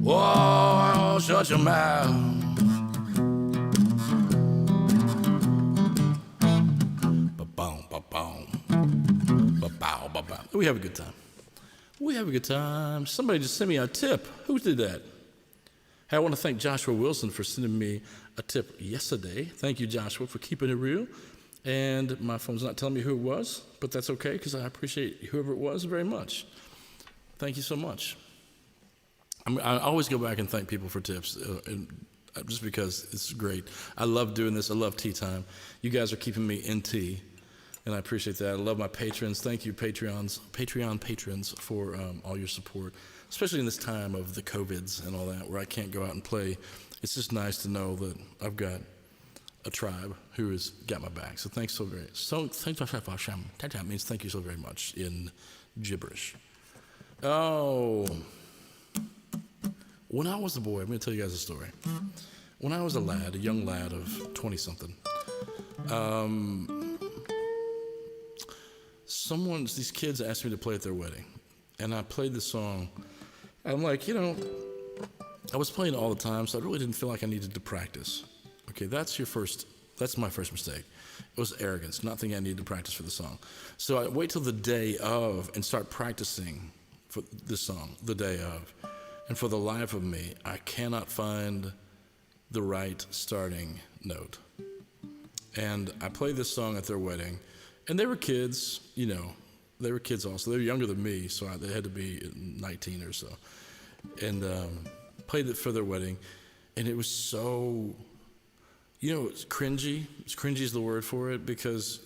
oh, shut your mouth. Ba-boom, ba-boom. We have a good time. We have a good time. Somebody just sent me a tip. Who did that? Hey, I want to thank Joshua Wilson for sending me a tip yesterday. Thank you, Joshua, for keeping it real. And my phone's not telling me who it was, but that's okay because I appreciate whoever it was very much. Thank you so much. I always go back and thank people for tips, just because it's great. I love doing this. I love tea time. You guys are keeping me in tea. And I appreciate that. I love my patrons. Thank you, Patreon patrons, for all your support, especially in this time of the COVIDs and all that, where I can't go out and play. It's just nice to know that I've got a tribe who has got my back. So thanks so very much. So thank you, that means thank you so very much in gibberish. Oh, when I was a boy, I'm going to tell you guys a story. When I was a lad, a young lad of 20-something, these kids asked me to play at their wedding, and I played the song. I'm like, I was playing it all the time, so I really didn't feel like I needed to practice. Okay, that's my first mistake. It was arrogance, not thinking I needed to practice for the song. So I wait till the day of and start practicing for this song, the day of. And for the life of me, I cannot find the right starting note. And I played this song at their wedding. And they were kids, they were kids also. They were younger than me, so they had to be 19 or so. And played it for their wedding. And it was so, it's cringy. Cringy is the word for it, because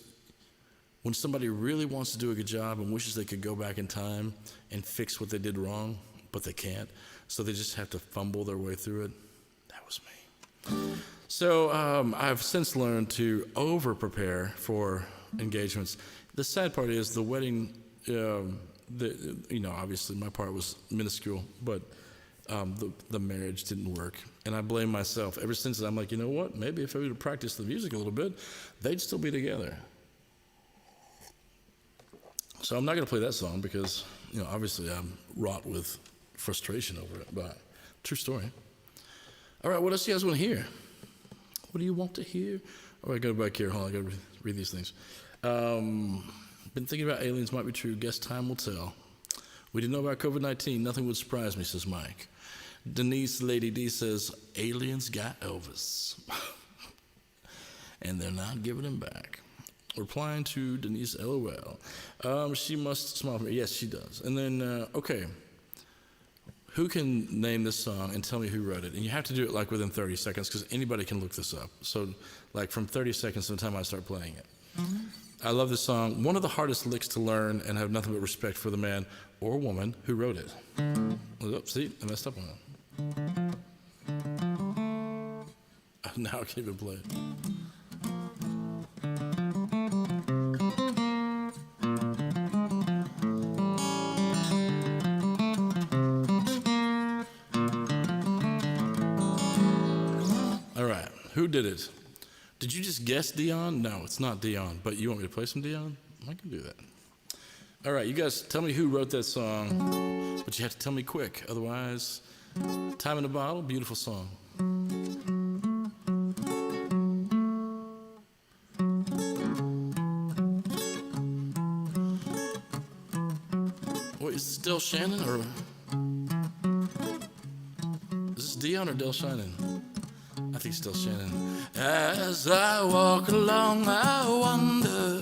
when somebody really wants to do a good job and wishes they could go back in time and fix what they did wrong, but they can't, so they just have to fumble their way through it, that was me. So I've since learned to over-prepare for engagements. The sad part is the wedding, obviously my part was minuscule, but the marriage didn't work. And I blame myself. Ever since I'm like, you know what? Maybe if I would have practiced the music a little bit, they'd still be together. So I'm not going to play that song because, obviously I'm wrought with frustration over it, but true story. All right, what else do you guys want to hear? What do you want to hear? All right, go back here. Hold on, I got to read these things. Been thinking about aliens might be true. Guess time will tell. We didn't know about COVID-19. Nothing would surprise me, says Mike. Denise Lady D says, aliens got Elvis. And they're not giving him back. Replying to Denise, LOL. She must smile for me. Yes, she does. And then, okay. Who can name this song and tell me who wrote it? And you have to do it like within 30 seconds because anybody can look this up. So like from 30 seconds to the time I start playing it. Mm-hmm. I love this song. One of the hardest licks to learn, and have nothing but respect for the man or woman who wrote it. Oh, see, I messed up on it. Now I can't even play it. Who did it? Did you just guess Dion? No, it's not Dion. But you want me to play some Dion? I can do that. All right, you guys tell me who wrote that song. But you have to tell me quick. Otherwise, Time in a Bottle, beautiful song. Wait, is this Del Shannon or is this Dion or Del Shannon? I think it's Del Shannon. As I walk along, I wonder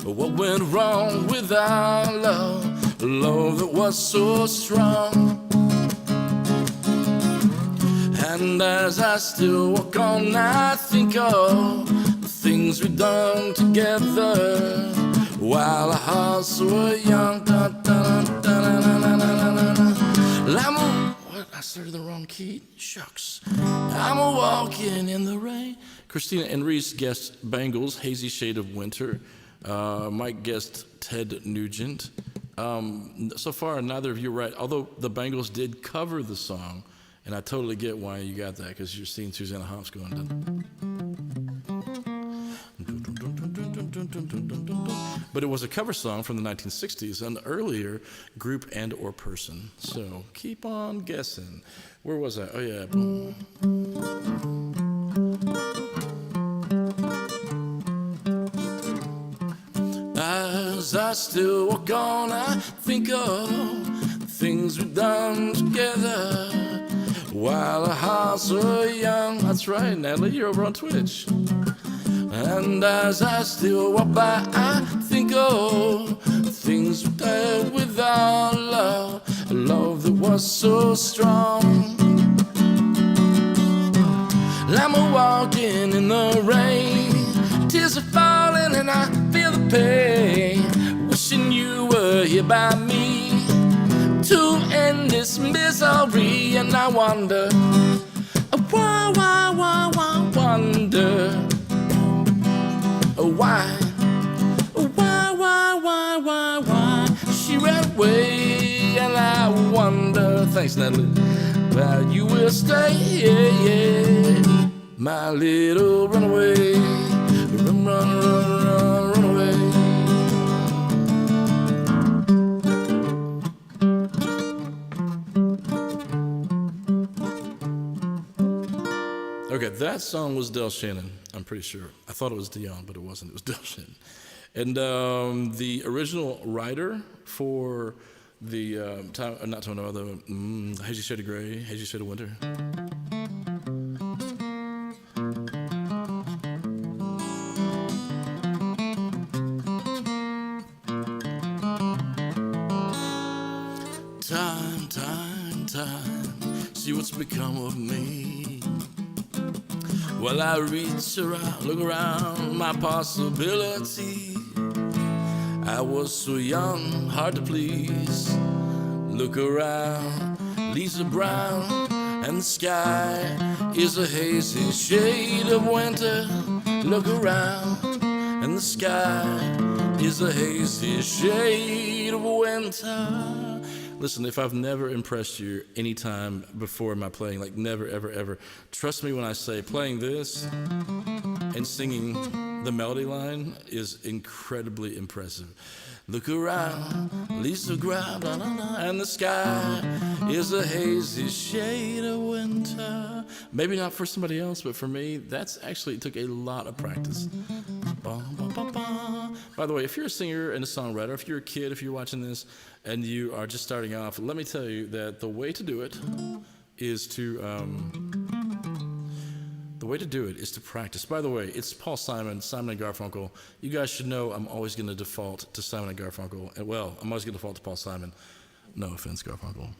what went wrong with our love, love that was so strong. And as I still walk on, I think of the things we've done together while our hearts were young. Da, da, da, da, da, da, da, da. What? I started the wrong key. Shucks. I'm a walking in the rain. Christina and Reese guessed Bangles, Hazy Shade of Winter. Mike guessed Ted Nugent. So far, neither of you are right, although the Bangles did cover the song, and I totally get why you got that, because you're seeing Susanna Hoffs going dun. But it was a cover song from the 1960s, an earlier group and or person. So keep on guessing. Where was I? Oh yeah. As I still walk on, I think of the things we've done together while our hearts were young. That's right, Natalie, you're over on Twitch. And as I still walk by, I think of things we did with our love, a love that was so strong. I'm a walking in the rain, tears are falling and I feel the pain, wishing you were here by me to end this misery. And I wonder, why, wonder, why she ran away. And I wonder, thanks Natalie, why you will stay, yeah, my little runaway. Run, run, run, run, run away. Okay, that song was Del Shannon, I'm pretty sure. I thought it was Dion, but it wasn't. It was Del Shannon. And the original writer for the Hazy Shade of Gray, Hazy Shade of Winter. Time, see what's become of me. Well, I reach around, look around my possibility. I was so young, hard to please. Look around, leaves are brown, and the sky is a hazy shade of winter. Look around, and the sky is a hazy shade of winter. Listen, if I've never impressed you any time before in my playing, like never, ever, ever, trust me when I say playing this and singing the melody line is incredibly impressive. Look around, leaves the ground, and the sky is a hazy shade of winter. Maybe not for somebody else, but for me, that's actually, it took a lot of practice. By the way, if you're a singer and a songwriter, if you're a kid, if you're watching this, and you are just starting off, let me tell you that the way to do it is to practice. By the way, it's Paul Simon, Simon & Garfunkel. You guys should know I'm always going to default to Simon & Garfunkel. Well, I'm always going to default to Paul Simon. No offense, Garfunkel.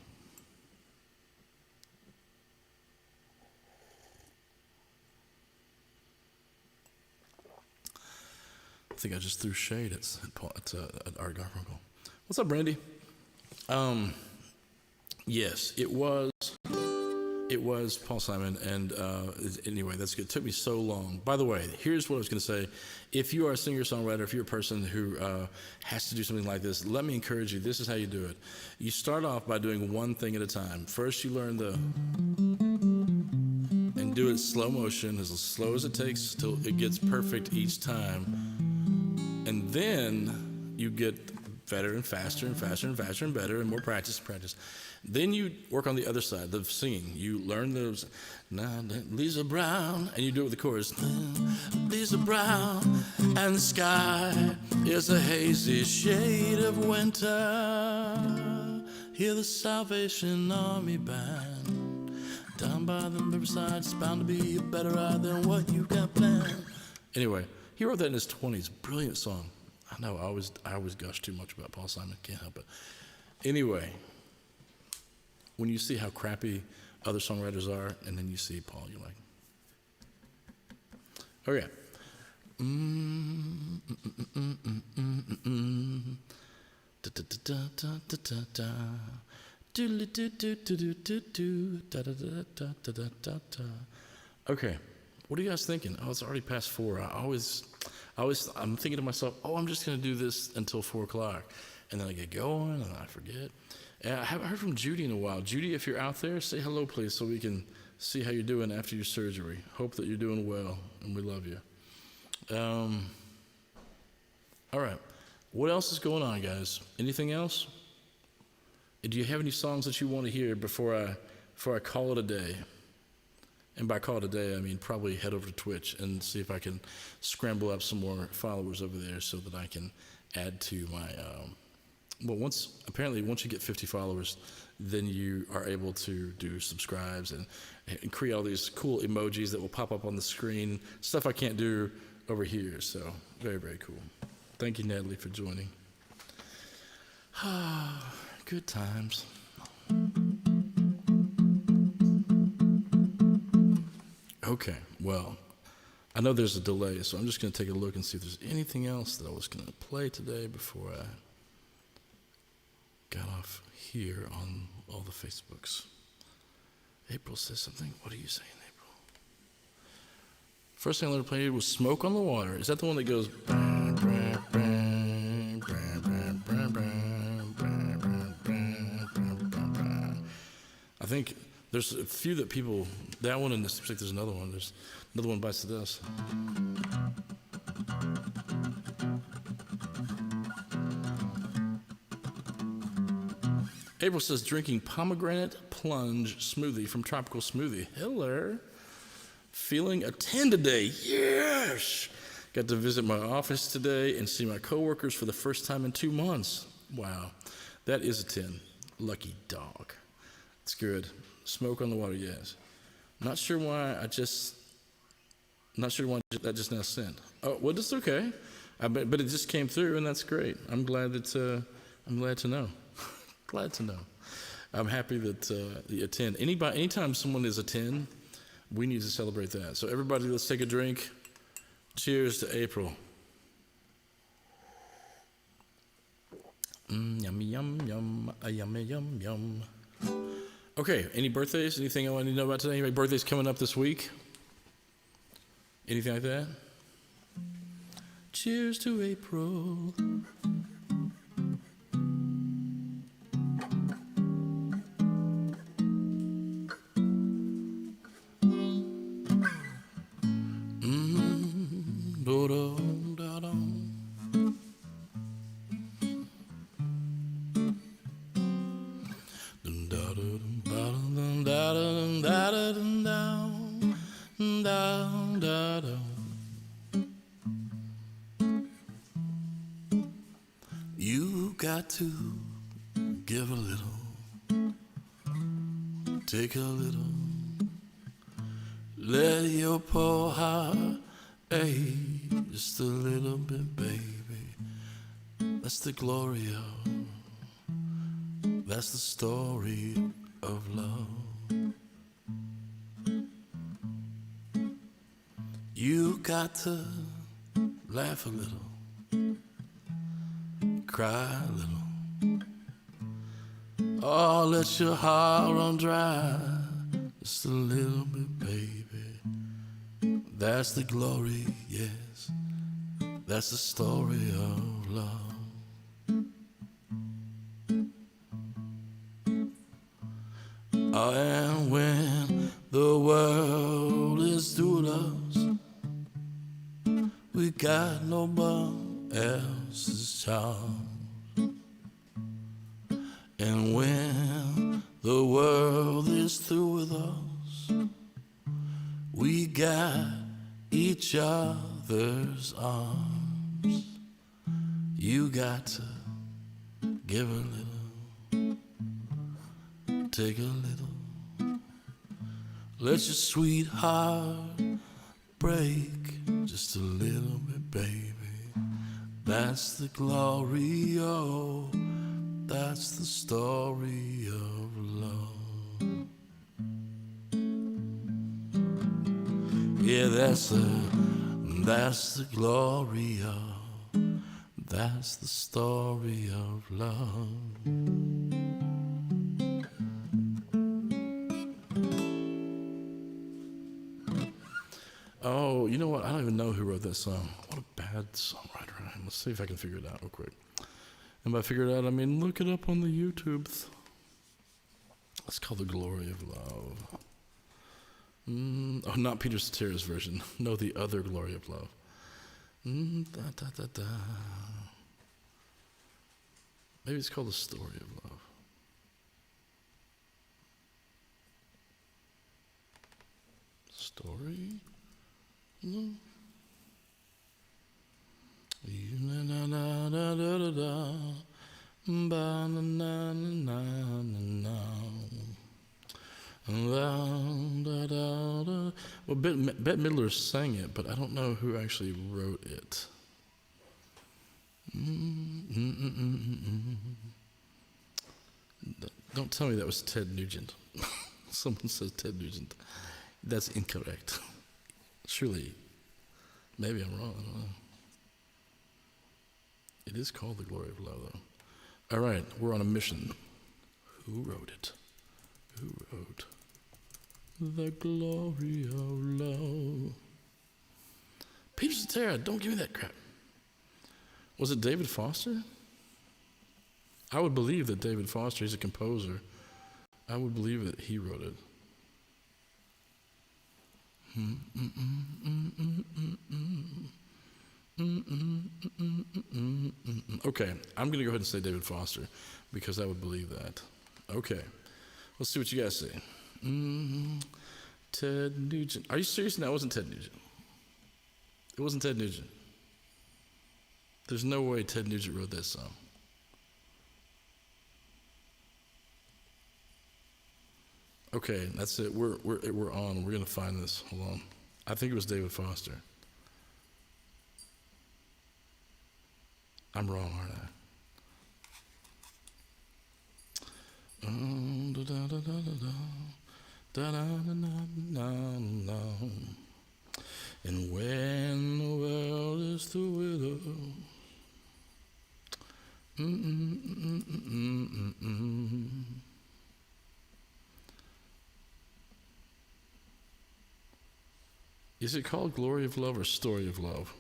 I think I just threw shade at Art Garfunkel. What's up, Brandy? Yes, it was Paul Simon, and anyway, that's good. It took me so long. By the way, here's what I was going to say. If you are a singer-songwriter, if you're a person who has to do something like this, let me encourage you. This is how you do it. You start off by doing one thing at a time. First, you learn and do it slow motion, as slow as it takes till it gets perfect each time. And then you get better and faster and faster and faster and better and more practice and practice. Then you work on the other side, the singing. You learn those, Lisa Brown, and you do it with the chorus. Lisa Brown, and the sky is a hazy shade of winter. Hear the Salvation Army band. Down by the riverside, it's bound to be a better ride than what you got planned. Anyway, he wrote that in his 20s. Brilliant song. I know, I always gush too much about Paul Simon. Can't help it. Anyway, when you see how crappy other songwriters are, and then you see Paul, you're like, okay. Okay, what are you guys thinking? Oh, it's already past 4. I'm thinking to myself, oh, I'm just gonna do this until 4 o'clock, and then I get going and I forget. And I haven't heard from Judy in a while. Judy, if you're out there, say hello, please, so we can see how you're doing after your surgery. Hope that you're doing well, and we love you. All right. What else is going on, guys? Anything else? Do you have any songs that you want to hear before I call it a day? And by call it a day, I mean probably head over to Twitch and see if I can scramble up some more followers over there so that I can add to my. Once you get 50 followers, then you are able to do subscribes and create all these cool emojis that will pop up on the screen. Stuff I can't do over here. So very, very cool. Thank you, Natalie, for joining. Good times. Okay, well, I know there's a delay, so I'm just going to take a look and see if there's anything else that I was going to play today before I got off here on all the Facebooks. April says something. What are you saying, April? First thing I learned to play was Smoke on the Water. Is that the one that goes... I think there's a few that people... That one, and there's another one. There's another one bites the dust. April says, drinking pomegranate plunge smoothie from Tropical Smoothie. Hello. Feeling a 10 today. Yes. Got to visit my office today and see my coworkers for the first time in 2 months. Wow. That is a 10. Lucky dog. It's good. Smoke on the water, yes. Not sure why that just now sent. Oh, well, it's okay. But it just came through, and that's great. I'm glad to know. Glad to know. I'm happy that the 10. Anytime someone is a 10, we need to celebrate that. So everybody, let's take a drink. Cheers to April. Yummy, yum, yum, yummy, yum, yum. Okay, any birthdays? Anything I want to know about today? Any birthdays coming up this week? Anything like that? Cheers to April. You got to give a little, take a little, let your poor heart ache just a little bit, baby. That's the glory of, that's the story of love. You got to laugh a little, cry a little, oh, let your heart run dry just a little bit, baby. That's the glory, yes, that's the story of love. And when the world is through with us, we got nobody else's charm. And when the world is through with us, we got each other's arms. You got to give a little, take a little. Let your sweetheart break just a little bit, baby. That's the glory, oh, that's the story of love. Yeah, that's the glory of, that's the story of love. Oh, you know what? I don't even know who wrote that song. What a bad songwriter I am. Let's see if I can figure it out real quick. And by figure it out, I mean look it up on the YouTubes. It's called The Glory of Love. Oh, not Peter Cetera's version. No, the other Glory of Love. Da, da, da, da. Maybe it's called The Story of Love. Story? No. Na na na na da da da, ba na na na na na. Da, da, da. Well, Bette Midler sang it, but I don't know who actually wrote it. Don't tell me that was Ted Nugent. Someone says Ted Nugent. That's incorrect. Surely, maybe I'm wrong. I don't know. It is called The Glory of Love, though. All right, we're on a mission. Who wrote it? Who wrote The Glory of Love? Peter Cetera, don't give me that crap. Was it David Foster? I would believe that David Foster, he's a composer. I would believe that he wrote it. Okay, I'm going to go ahead and say David Foster because I would believe that. Okay, let's see what you guys say. Ted Nugent. Are you serious? No, it wasn't Ted Nugent. It wasn't Ted Nugent. There's no way Ted Nugent wrote that song. Okay, that's it. We're on. We're gonna find this. Hold on. I think it was David Foster. I'm wrong, aren't I? And when the world is through with us. Is it called Glory of Love or Story of Love?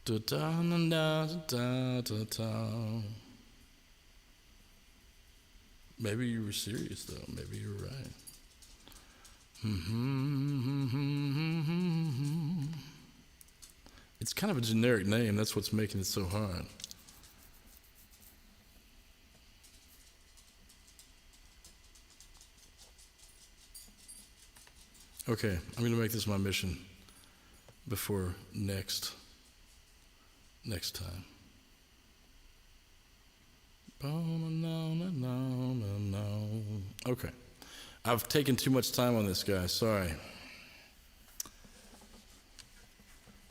Da da da da da da. Maybe you were serious though. Maybe you were right. It's kind of a generic name. That's what's making it so hard. Okay, I'm going to make this my mission before next time. Okay, I've taken too much time on this guy. Sorry.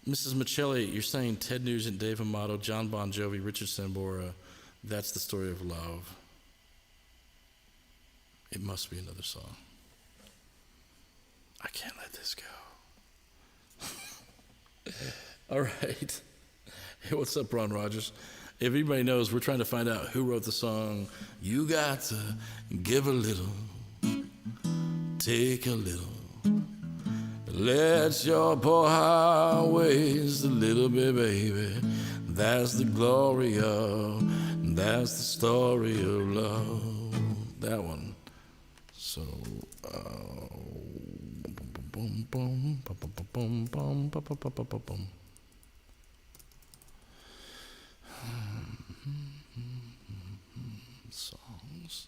Mrs. Michelli, you're saying Ted Nugent, Dave Amato, John Bon Jovi, Richard Sambora. That's the story of love. It must be another song. I can't let this go. All right. Hey, what's up, Ron Rogers? If anybody knows, we're trying to find out who wrote the song, You Got to Give a Little, Take a Little. Let your poor heart waste a little bit, baby. That's the glory of, that's the story of love. That one. So, boom, boom, boom, boom, boom, boom, boom, boom, boom. Songs.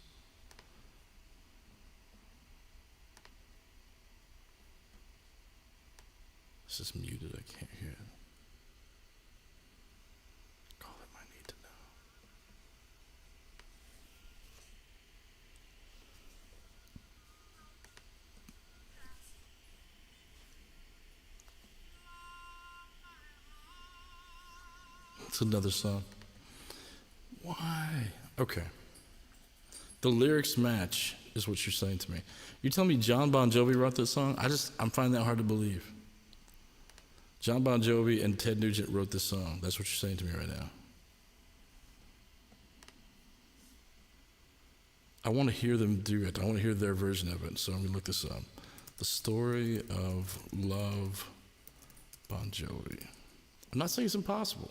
This is muted. I can't hear it. It's another song. Why? Okay. The lyrics match is what you're saying to me. You tell me John Bon Jovi wrote this song? I'm finding that hard to believe. John Bon Jovi and Ted Nugent wrote this song. That's what you're saying to me right now. I want to hear them do it. I want to hear their version of it. So I'm going to look this up. The Story of Love, Bon Jovi. I'm not saying it's impossible.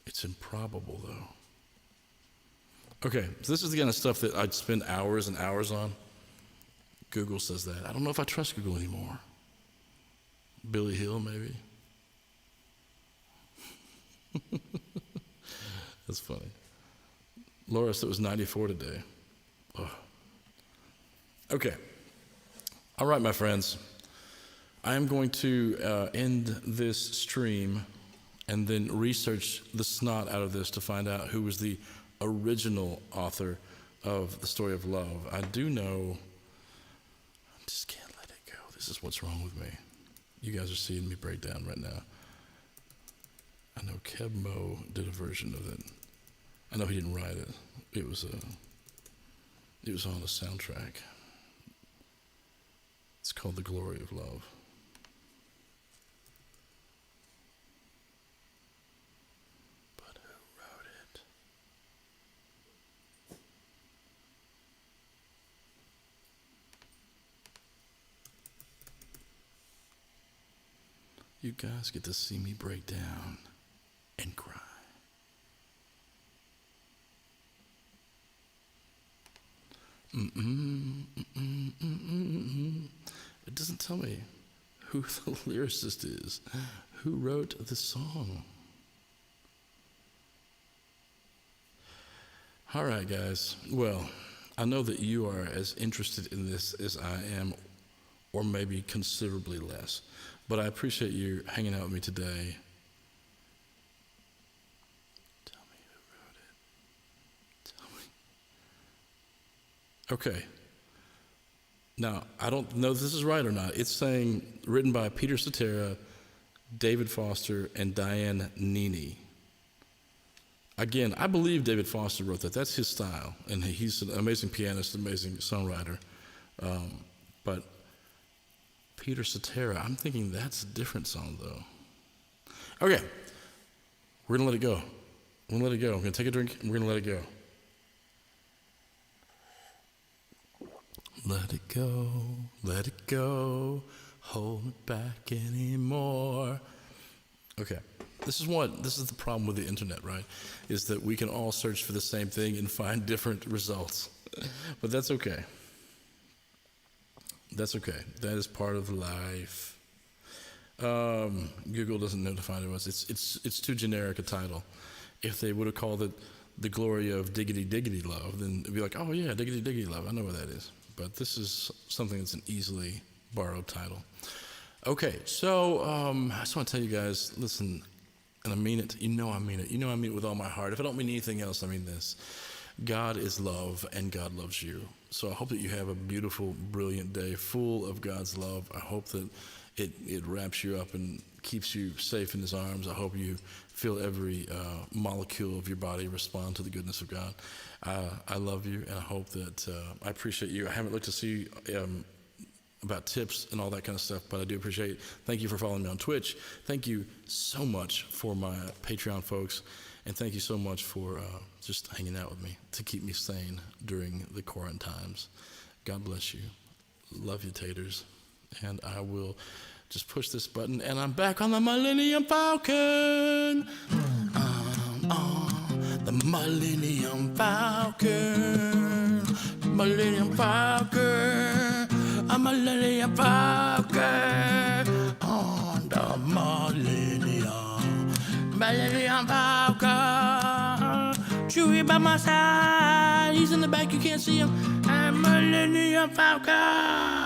It's improbable, though. Okay, so this is the kind of stuff that I'd spend hours and hours on. Google says that. I don't know if I trust Google anymore. Billy Hill, maybe. That's funny. Laura said it was 94 today. Oh. Okay. All right, my friends. I am going to end this stream and then research the snot out of this to find out who was the original author of The Story of Love. I do know, I just can't let it go. This is what's wrong with me. You guys are seeing me break down right now. I know Keb Mo did a version of it. I know he didn't write it. It was on a soundtrack. It's called The Glory of Love. But who wrote it? You guys get to see me break down and cry. It doesn't tell me who the lyricist is, who wrote the song. All right, guys. Well, I know that you are as interested in this as I am, or maybe considerably less. But I appreciate you hanging out with me today. Tell me who wrote it. Tell me. Okay. Now, I don't know if this is right or not. It's saying written by Peter Cetera, David Foster, and Diane Nini. Again, I believe David Foster wrote that. That's his style. And he's an amazing pianist, amazing songwriter. But Peter Cetera, I'm thinking that's a different song, though. Okay. We're going to let it go. We're going to let it go. I'm going to take a drink, and we're going to let it go. Let it go, hold it back anymore. Okay, this is the problem with the internet, right? Is that we can all search for the same thing and find different results. But that's okay. That's okay. That is part of life. Google doesn't know to find it. It's too generic a title. If they would have called it The Glory of Diggity Diggity Love, then it'd be like, oh yeah, Diggity Diggity Love. I know what that is. But this is something that's an easily borrowed title. Okay, so I just want to tell you guys, listen, and I mean it. You know I mean it. You know I mean it with all my heart. If I don't mean anything else, I mean this. God is love, and God loves you. So I hope that you have a beautiful, brilliant day full of God's love. I hope that it wraps you up and keeps you safe in His arms. I hope you feel every molecule of your body respond to the goodness of God. I love you, and I hope that I appreciate you. I haven't looked to see about tips and all that kind of stuff, but I do appreciate it. Thank you for following me on Twitch. Thank you so much for my Patreon folks, and thank you so much for just hanging out with me to keep me sane during the quarantine times. God bless you. Love you, taters. And I will just push this button, and I'm back on the Millennium Falcon. The Millennium Falcon. Millennium Falcon. A Millennium Falcon. On the Millennium Falcon. Chewie by my side. He's in the back, you can't see him. I'm Millennium Falcon.